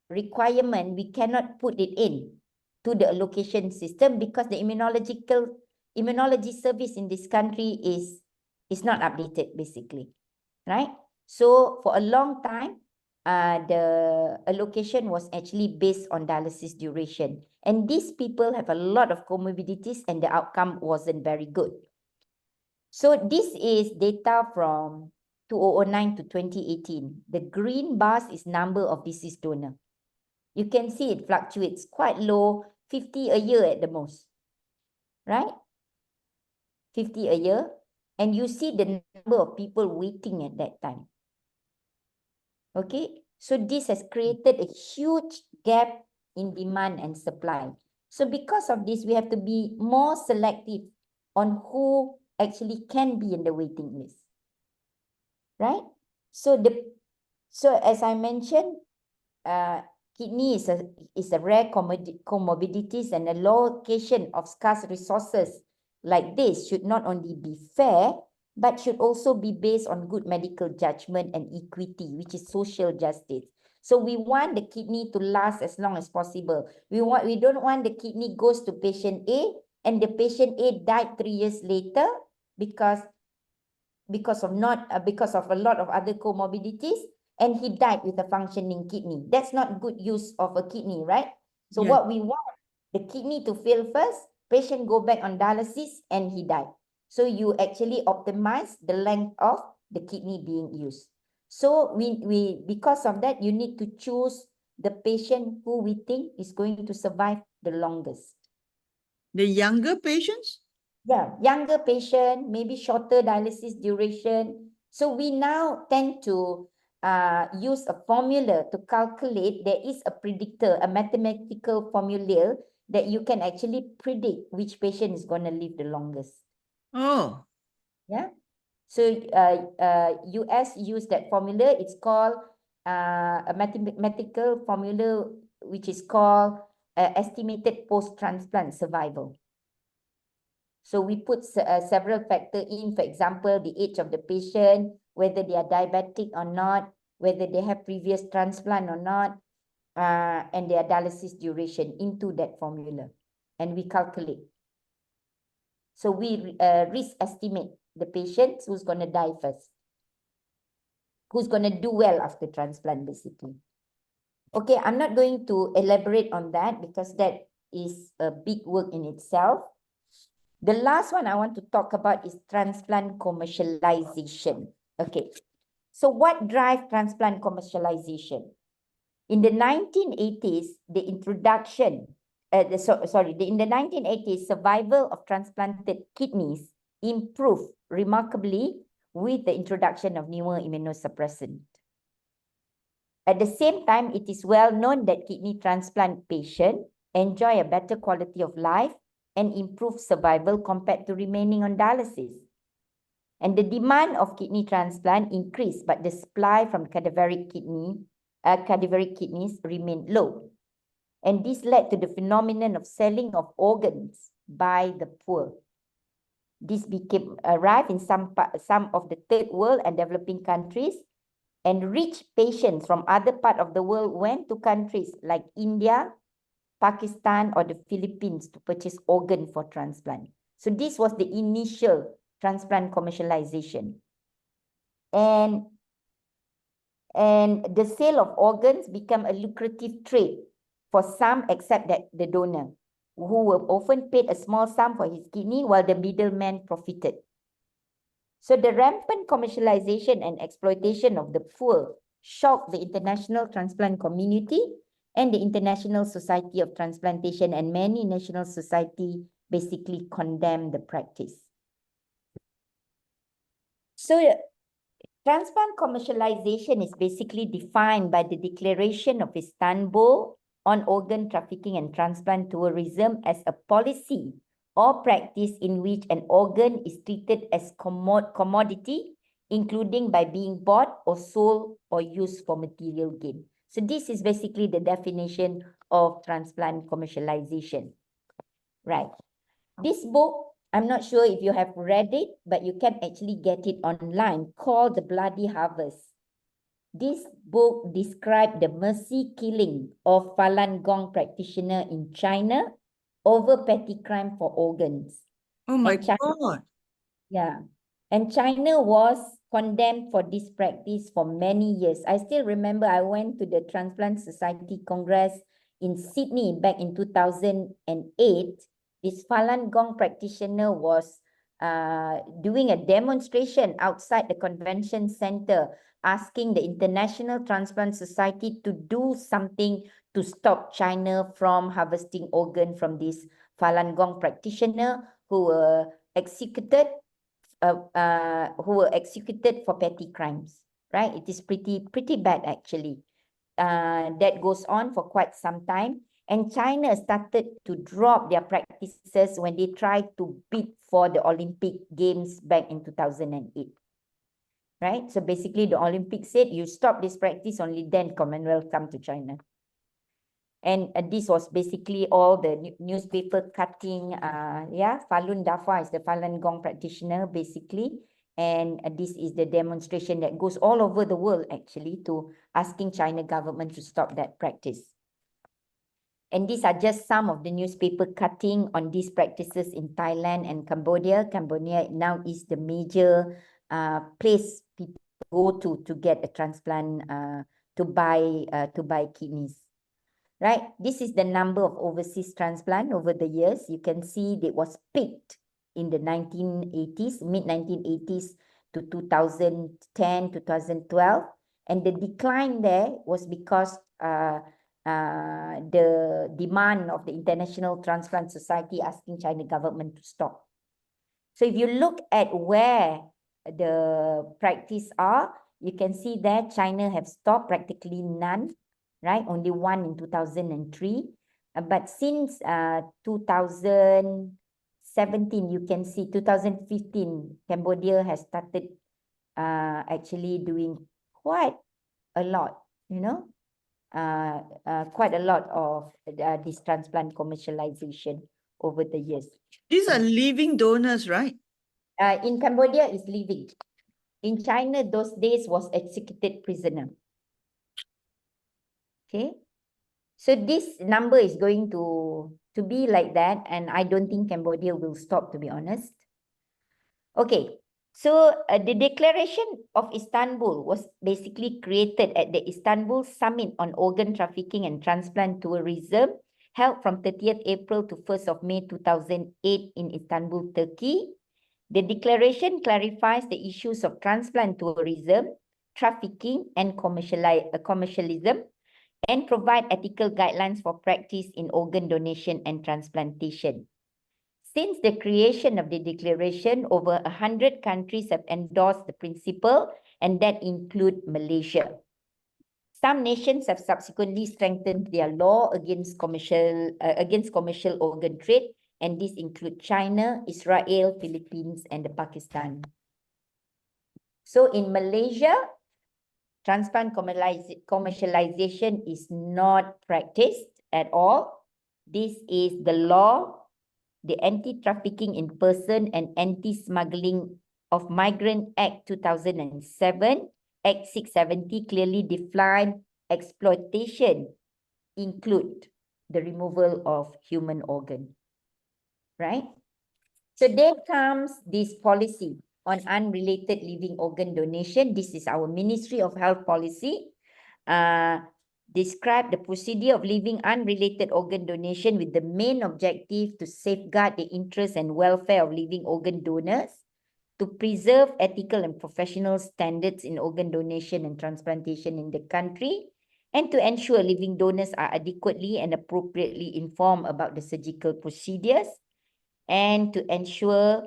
A: requirement, we cannot put it in to the allocation system because the immunology service in this country is not updated, basically, right? So for a long time, the allocation was actually based on dialysis duration. And these people have a lot of comorbidities and the outcome wasn't very good. So this is data from 2009 to 2018. The green bars is number of deceased donor. You can see it fluctuates quite low, 50 a year at the most, right? 50 a year. And you see the number of people waiting at that time. Okay, so this has created a huge gap in demand and supply. So because of this, we have to be more selective on who actually can be in the waiting list, right? So as I mentioned, kidney is a rare comorbidities, and the allocation of scarce resources like this should not only be fair, but should also be based on good medical judgment and equity, which is social justice. So we want the kidney to last as long as possible. We don't want the kidney goes to patient A and the patient A died 3 years later because of a lot of other comorbidities, and he died with a functioning kidney. That's not good use of a kidney, right? So what we want, the kidney to fail first, patient go back on dialysis, and he died. So you actually optimize the length of the kidney being used. So because of that, you need to choose the patient who we think is going to survive the longest.
B: The younger patients?
A: Yeah, younger patient, maybe shorter dialysis duration. So we now tend to use a formula to calculate. There is a predictor, a mathematical formula that you can actually predict which patient is going to live the longest.
B: Oh.
A: Yeah. So US use that formula. It's called a mathematical formula, which is called estimated post-transplant survival. So we put several factors in, for example, the age of the patient, whether they are diabetic or not, whether they have previous transplant or not, and their dialysis duration into that formula. And we calculate. So we risk estimate the patient who's going to die first, who's going to do well after transplant, basically. Okay, I'm not going to elaborate on that because that is a big work in itself. The last one I want to talk about is transplant commercialization. Okay, so what drives transplant commercialization? In the 1980s, the introduction, in the 1980s, survival of transplanted kidneys improved remarkably with the introduction of newer immunosuppressants. At the same time, it is well known that kidney transplant patients enjoy a better quality of life and improve survival compared to remaining on dialysis. And the demand of kidney transplant increased, but the supply from cadaveric kidneys remained low. And this led to the phenomenon of selling of organs by the poor. This became rife in some of the third world and developing countries, And rich patients from other parts of the world went to countries like India, Pakistan, or the Philippines to purchase organ for transplant. So this was the initial transplant commercialization. And the sale of organs became a lucrative trade for some except that the donor, who were often paid a small sum for his kidney while the middleman profited. So the rampant commercialization and exploitation of the poor shocked the international transplant community and the International Society of Transplantation, and many national society basically condemned the practice. So transplant commercialization is basically defined by the Declaration of Istanbul on organ trafficking and transplant tourism as a policy or practice in which an organ is treated as commodity, including by being bought or sold or used for material gain. So this is basically the definition of transplant commercialization. Right. This book, I'm not sure if you have read it, but you can actually get it online, called The Bloody Harvest. This book described the mercy killing of Falun Gong practitioner in China over petty crime for organs.
B: Oh my
A: And China,
B: God.
A: yeah. And China was condemned for this practice for many years. I still remember I went to the Transplant Society Congress in Sydney back in 2008. This Falun Gong practitioner was doing a demonstration outside the convention center, asking the International Transplant Society to do something to stop China from harvesting organ from this Falun Gong practitioner who were executed for petty crimes, right? It is pretty bad actually. That goes on for quite some time. And China started to drop their practices when they tried to bid for the Olympic Games back in 2008. Right? So basically the Olympics said, you stop this practice, only then Commonwealth come to China. And this was basically all the newspaper cutting. Falun Dafa is the Falun Gong practitioner, basically. And this is the demonstration that goes all over the world, actually, to asking China government to stop that practice. And these are just some of the newspaper cutting on these practices in Thailand and Cambodia. Cambodia now is the major place people go to get a transplant, to buy kidneys. Right, this is the number of overseas transplant over the years. You can see it was peaked in the 1980s, mid-1980s to 2010, 2012. And the decline there was because the demand of the International Transplant Society asking China government to stop. So if you look at where the practice are, you can see that China have stopped, practically none, right? Only one in 2003. But since 2017, you can see 2015, Cambodia has started actually doing quite a lot, quite a lot of this transplant commercialization over the years.
B: These are living donors, right?
A: In Cambodia, is living. In China, those days was executed prisoner. Okay. So this number is going to be like that, and I don't think Cambodia will stop, to be honest. Okay. So the Declaration of Istanbul was basically created at the Istanbul Summit on Organ Trafficking and Transplant Tourism, held from 30th April to 1st of May 2008 in Istanbul, Turkey. The declaration clarifies the issues of transplant tourism, trafficking, and commercialism, and provide ethical guidelines for practice in organ donation and transplantation. Since the creation of the declaration, over 100 countries have endorsed the principle, and that include Malaysia. Some nations have subsequently strengthened their law against commercial organ trade, and these include China, Israel, Philippines, and Pakistan. So in Malaysia, transplant commercialization is not practiced at all. This is the law, the Anti-Trafficking in Person and Anti-Smuggling of Migrant Act 2007, Act 670 clearly define exploitation include the removal of human organ, right? So there comes this policy on unrelated living organ donation. This is our Ministry of Health policy. Describe the procedure of living unrelated organ donation with the main objective to safeguard the interests and welfare of living organ donors, to preserve ethical and professional standards in organ donation and transplantation in the country, and to ensure living donors are adequately and appropriately informed about the surgical procedures, and to ensure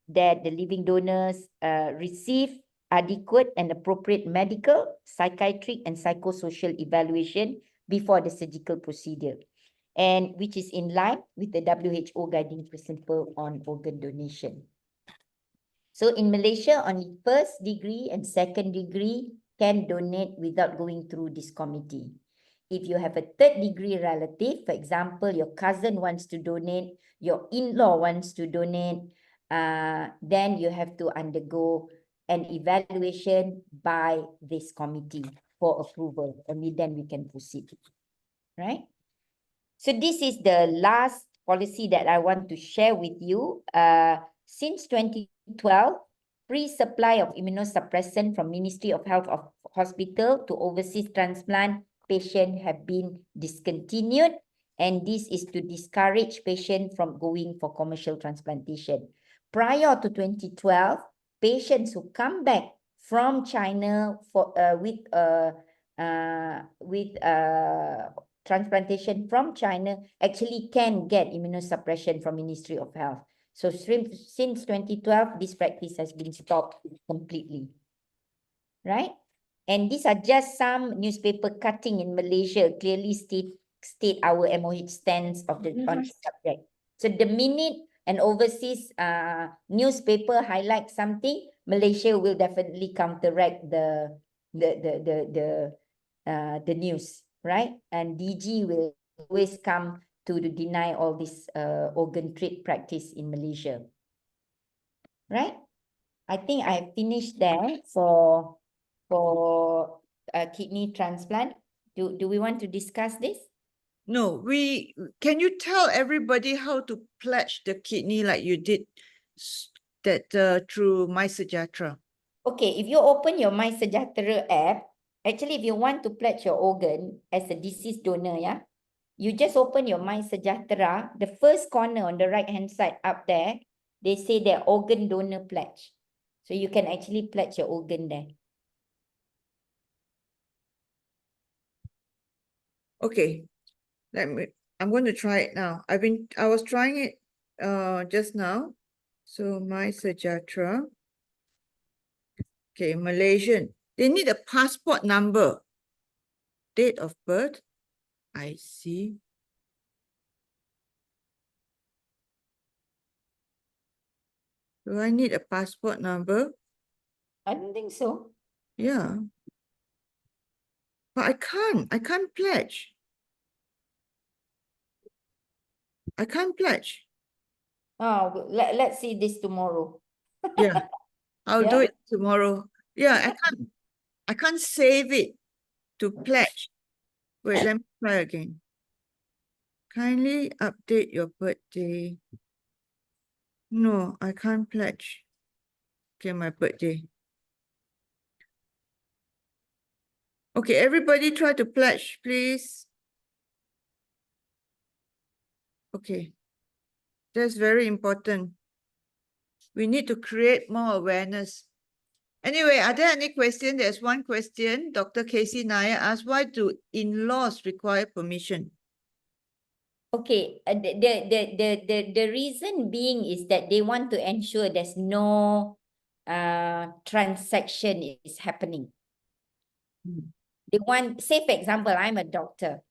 A: that the living donors receive adequate and appropriate medical, psychiatric, and psychosocial evaluation before the surgical procedure, and which is in line with the WHO guiding principle on organ donation. So in Malaysia, only first degree and second degree can donate without going through this committee. If you have a third degree relative, for example, your cousin wants to donate, your in-law wants to donate, then you have to undergo an evaluation by this committee for approval. Only then we can proceed, right? So this is the last policy that I want to share with you. Since 2012, free supply of immunosuppressant from Ministry of Health of hospital to overseas transplant patient have been discontinued, and this is to discourage patient from going for commercial transplantation. Prior to 2012, patients who come back from China for with transplantation from China actually can get immunosuppression from Ministry of Health. So since 2012, this practice has been stopped completely, right? And these are just some newspaper cutting in Malaysia clearly state our MOH stance of the on the subject. So the minute an overseas newspaper highlights something, Malaysia will definitely counteract the news, right? And DG will always come to deny all this organ trade practice in Malaysia, right? I think I finished there for kidney transplant. Do we want to discuss this?
B: No, can you tell everybody how to pledge the kidney like you did through MySejahtera?
A: Okay, if you open your MySejahtera app, actually if you want to pledge your organ as a deceased donor, yeah, you just open your MySejahtera, the first corner on the right-hand side up there, they say their organ donor pledge. So you can actually pledge your organ there.
B: Okay, I'm going to try it now. I was trying it just now. So MySejahtera. Okay, Malaysian. They need a passport number. Date of birth. I see. Do I need a passport number?
A: I don't think so.
B: Yeah. But I can't pledge. I can't pledge.
A: Oh, let's see this tomorrow.
B: Yeah, I'll do
A: Yeah.
B: it tomorrow. Yeah, I can't save it to pledge. Wait, let me try again. Kindly update your birthday. No, I can't pledge. Okay, my birthday. Okay, everybody try to pledge, please. Okay, that's very important. We need to create more awareness. Anyway, are there any questions? There's one question. Dr. Casey Nair asked, why do in-laws require permission?
A: Okay, the reason being is that they want to ensure there's no transaction is happening. They want, say for example, I'm a doctor,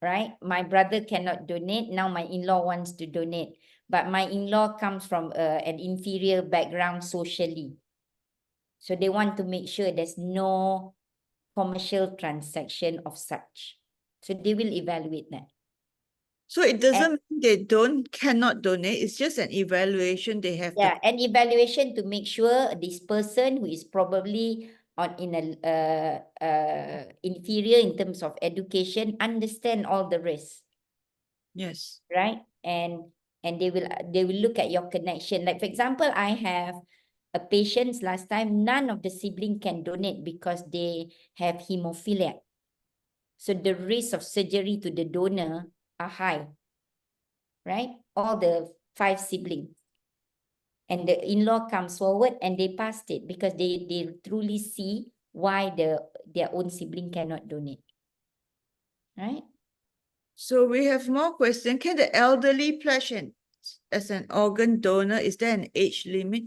A: right? My brother cannot donate. Now my in-law wants to donate, but my in-law comes from an inferior background socially. So they want to make sure there's no commercial transaction of such. So they will evaluate that.
B: So it doesn't mean they cannot donate. It's just an evaluation they have to.
A: Yeah, an evaluation to make sure this person who is probably in a inferior in terms of education, understand all the risks,
B: Yes.
A: right? And they will look at your connection. Like for example, I have a patient last time, none of the sibling can donate because they have hemophilia. So the risk of surgery to the donor are high, right? All the 5 siblings. And the in-law comes forward and they passed it because they truly see why their own sibling cannot donate, right?
B: So we have more questions. Can the elderly pledge as an organ donor? Is there an age limit?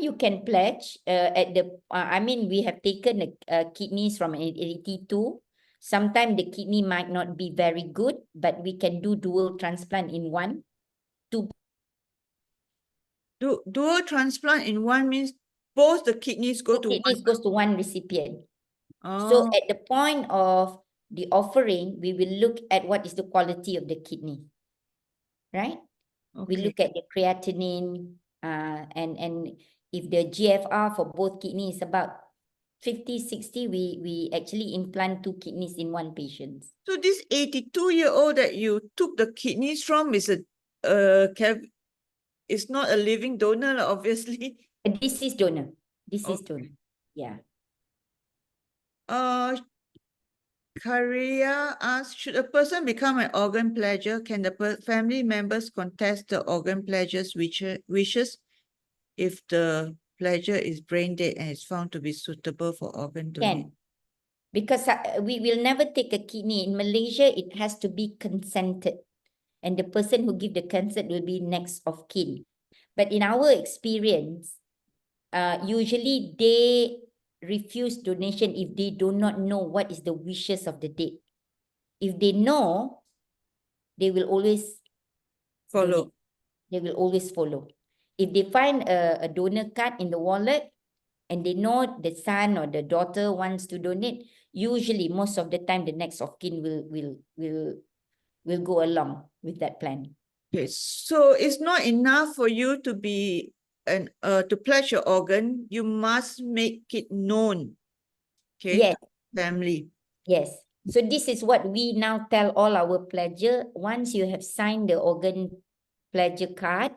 A: You can pledge at the, I mean, we have taken the kidneys from 82. Sometimes the kidney might not be very good, but we can do dual transplant in one.
B: Dual transplant in one means both the kidneys go to one.
A: Kidneys goes to one recipient. So
B: Oh,
A: at the point of the offering, we will look at what is the quality of the kidney, right? We
B: okay.
A: look at the creatinine, and if the GFR for both kidneys is about 50, 60, we actually implant 2 kidneys in one patient.
B: So this 82-year-old that you took the kidneys from is is not a living donor, obviously.
A: A deceased donor. Deceased
B: Okay.
A: donor. Yeah.
B: Karia asks, should a person become an organ pledger? Can the family members contest the organ pledger's wishes if the pledger is brain dead and is found to be suitable for organ donation?
A: Can. Because we will never take a kidney. In Malaysia, it has to be consented. And the person who give the consent will be next of kin. But in our experience, usually they refuse donation if they do not know what is the wishes of the dead. If they know, they will always
B: Follow.
A: donate. They will always follow. If they find a donor card in the wallet and they know the son or the daughter wants to donate, usually most of the time the next of kin will go along with that plan.
B: Okay, so it's not enough for you to be to pledge your organ. You must make it known, okay,
A: Yes,
B: to family.
A: yes. So this is what we now tell all our pledger. Once you have signed the organ pledger card,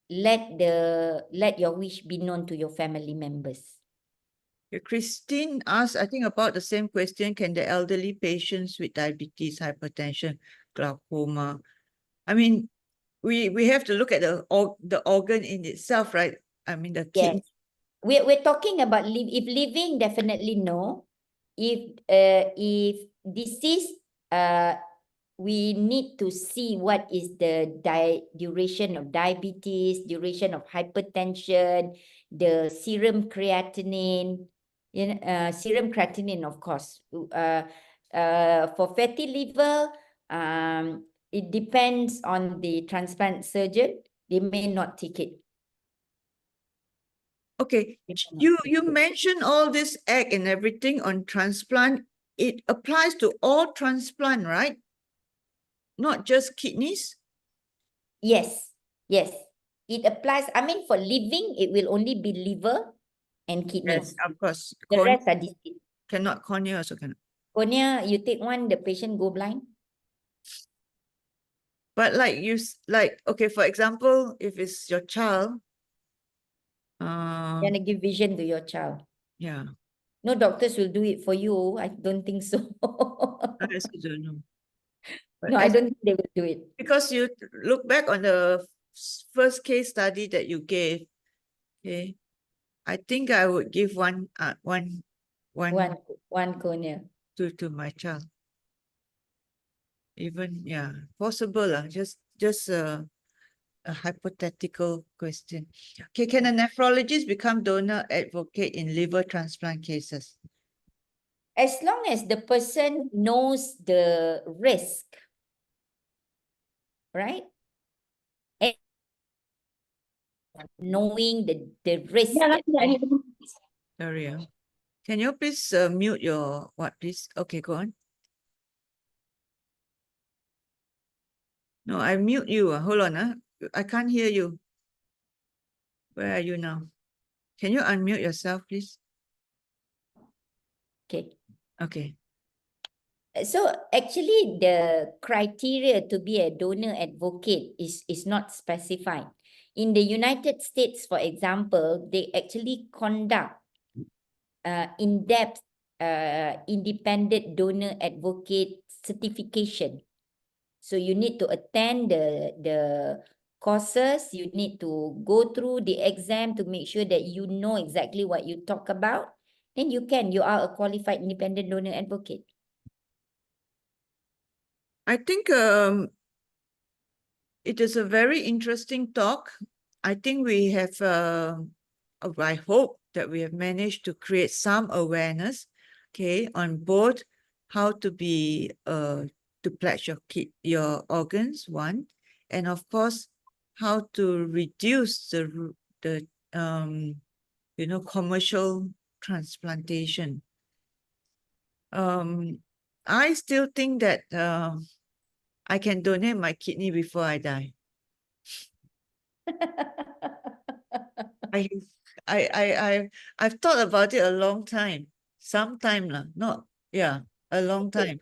A: let your wish be known to your family members.
B: Okay, Christine asked, I think about the same question. Can the elderly patients with diabetes, hypertension, glaucoma? I mean, we have to look at the organ in itself, right? I mean, the
A: Yes.
B: kidney.
A: We're talking about if living, definitely no. If disease, we need to see what is the duration of diabetes, duration of hypertension, the serum creatinine, serum creatinine, of course. For fatty liver, it depends on the transplant surgeon. They may not take it.
B: Okay, you mentioned all this egg and everything on transplant. It applies to all transplant, right? Not just kidneys?
A: Yes, yes. It applies. I mean, for living, it will only be liver and
B: Yes,
A: kidneys.
B: of course.
A: The rest are deceased.
B: Cannot, cornea also cannot.
A: Cornea, you take one, the patient go blind.
B: But like okay, for example, if it's your child,
A: Then give vision to your child.
B: yeah,
A: No doctors will do it for you. I don't think so.
B: I also don't know. But
A: No, I don't think they will do it.
B: because you look back on the first case study that you gave, okay, I think I would give one
A: One cornea.
B: to my child. Even, yeah, possible, just a hypothetical question. Okay, can a nephrologist become donor advocate in liver transplant cases?
A: As long as the person knows the risk, right? And knowing the risk.
B: Sorry, can you please mute your please? Okay, go on. No, I mute you. Hold on. I can't hear you. Where are you now? Can you unmute yourself, please?
A: Okay.
B: Okay.
A: So actually the criteria to be a donor advocate is not specified. In the United States, for example, they actually conduct in-depth independent donor advocate certification. So you need to attend the courses, you need to go through the exam to make sure that you know exactly what you talk about. Then you are a qualified independent donor advocate.
B: I think it is a very interesting talk. I think we have, I hope that we have managed to create some awareness, okay, on both how to be, to pledge your organs, one, and of course, how to reduce the commercial transplantation. I still think that I can donate my kidney before I die. I I've thought about it a long time. Some time lah, not a long
A: Okay.
B: time.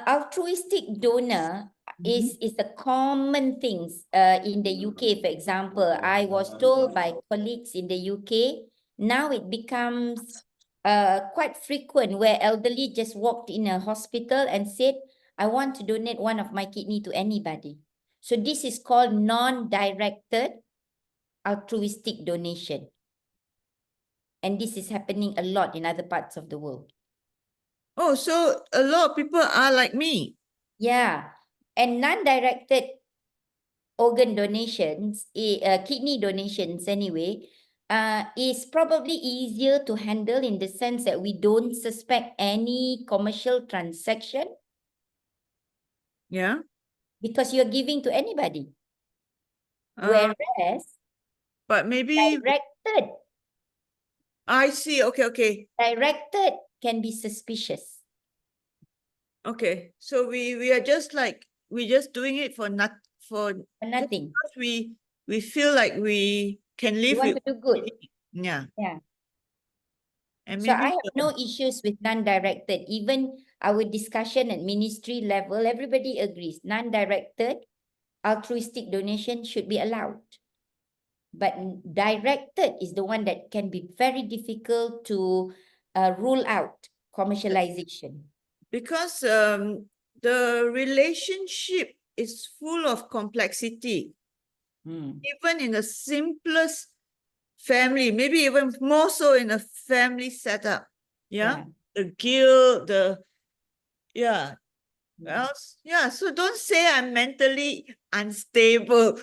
A: Altruistic donor is the common things in the UK, for example. I was told by colleagues in the UK, now it becomes quite frequent where elderly just walked in a hospital and said, I want to donate one of my kidney to anybody. So this is called non-directed altruistic donation. And this is happening a lot in other parts of the world.
B: Oh, so a lot of people are like me.
A: Yeah. And non-directed organ donations, kidney donations anyway, is probably easier to handle in the sense that we don't suspect any commercial transaction.
B: Yeah.
A: Because you're giving to anybody. Whereas
B: But maybe
A: directed
B: I see. Okay.
A: can be suspicious.
B: Okay. So we are just like, we're just doing it for
A: Nothing.
B: because we feel like we can
A: You
B: live
A: want
B: with.
A: to do good.
B: Yeah.
A: Yeah.
B: And
A: So I
B: maybe
A: have no issues with non-directed. Even our discussion at ministry level, everybody agrees. Non-directed altruistic donation should be allowed. But directed is the one that can be very difficult to rule out commercialization.
B: because the relationship is full of complexity. Even in the simplest family, maybe even more so in a family setup. Yeah. The guilt, so don't say I'm mentally unstable.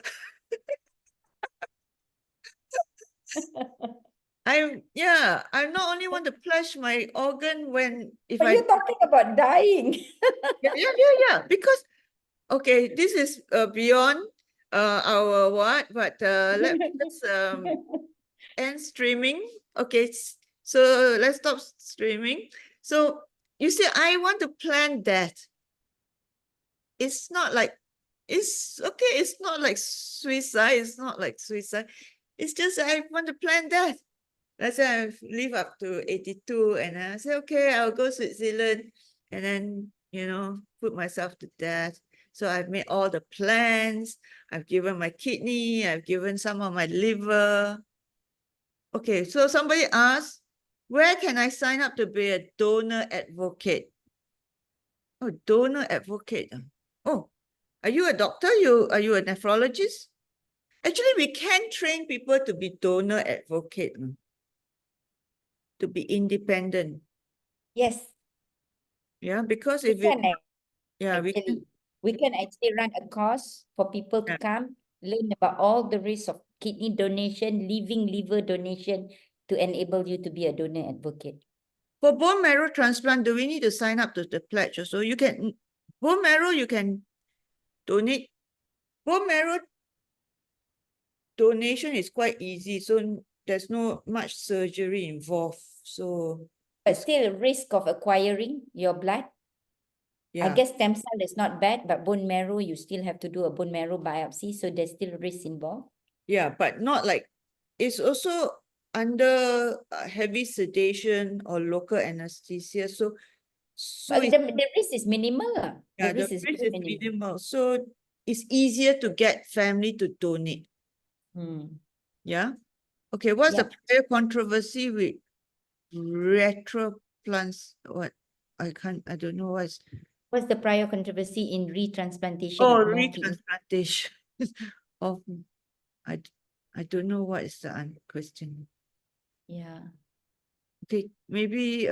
B: I not only want to pledge my organ when if
A: But
B: I
A: you're talking about dying.
B: because okay, this is beyond our what, but let me just end streaming. Okay, so let's stop streaming. So you see, I want to plan that. It's not like, it's okay, it's not like suicide, it's just I want to plan that. Let's say I live up to 82 and I say, okay, I'll go Switzerland and then, put myself to death. So I've made all the plans. I've given my kidney. I've given some of my liver. Okay, so somebody asked, where can I sign up to be a donor advocate? Oh, donor advocate. Oh, are you a doctor? Are you a nephrologist? Actually, we can train people to be donor advocate, to be independent.
A: Yes.
B: Yeah, because
A: We
B: if it,
A: can
B: yeah,
A: we can actually run a course for people to come, learn about all the risks of kidney donation, liver donation to enable you to be a donor advocate.
B: For bone marrow transplant, do we need to sign up to the pledge? So you can, bone marrow, you can donate. Bone marrow donation is quite easy, so there's no much surgery involved. So
A: But still risk of acquiring your blood. I guess stem cell is not bad, but bone marrow, you still have to do a bone marrow biopsy. So there's still risk involved.
B: Yeah, but not like, it's also under heavy sedation or local anesthesia. So
A: But
B: it's,
A: the risk is minimal.
B: yeah,
A: The risk
B: the
A: is
B: risk
A: very
B: is
A: minimal.
B: minimal. So it's easier to get family to donate.
A: Hmm.
B: Yeah. Okay, what's the
A: Yeah.
B: prior controversy with retroplants? What? I don't know what's.
A: What's the prior controversy in retransplantation
B: Oh,
A: of more kidneys?
B: retransplantation of, I, I don't know what is the question.
A: Yeah.
B: Okay, maybe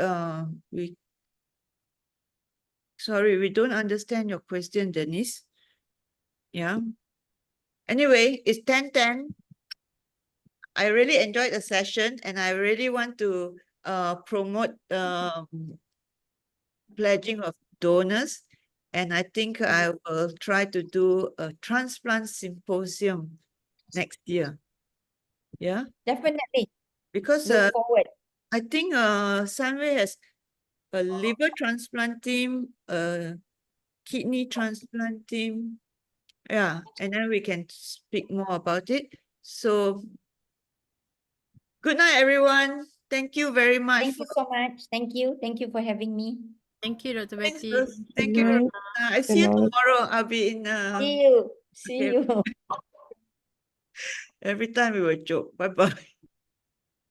B: sorry, we don't understand your question, Denise. Yeah. Anyway, it's 10:10. I really enjoyed the session and I really want to promote pledging of donors. And I think I will try to do a transplant symposium next year. Yeah,
A: Definitely.
B: because
A: Look forward.
B: I think Sunway has a liver transplant team, a kidney transplant team. Yeah, and then we can speak more about it. So good night, everyone. Thank you very much
A: Thank you so much. Thank you. Thank you for having me.
C: Thank you, Dr.
B: thanks,
C: Betty.
B: Liz. Thank
D: Good
B: you.
D: night.
B: I see you tomorrow. I'll be in
A: See you. See
B: okay.
A: you.
B: Every time we will joke. Bye bye.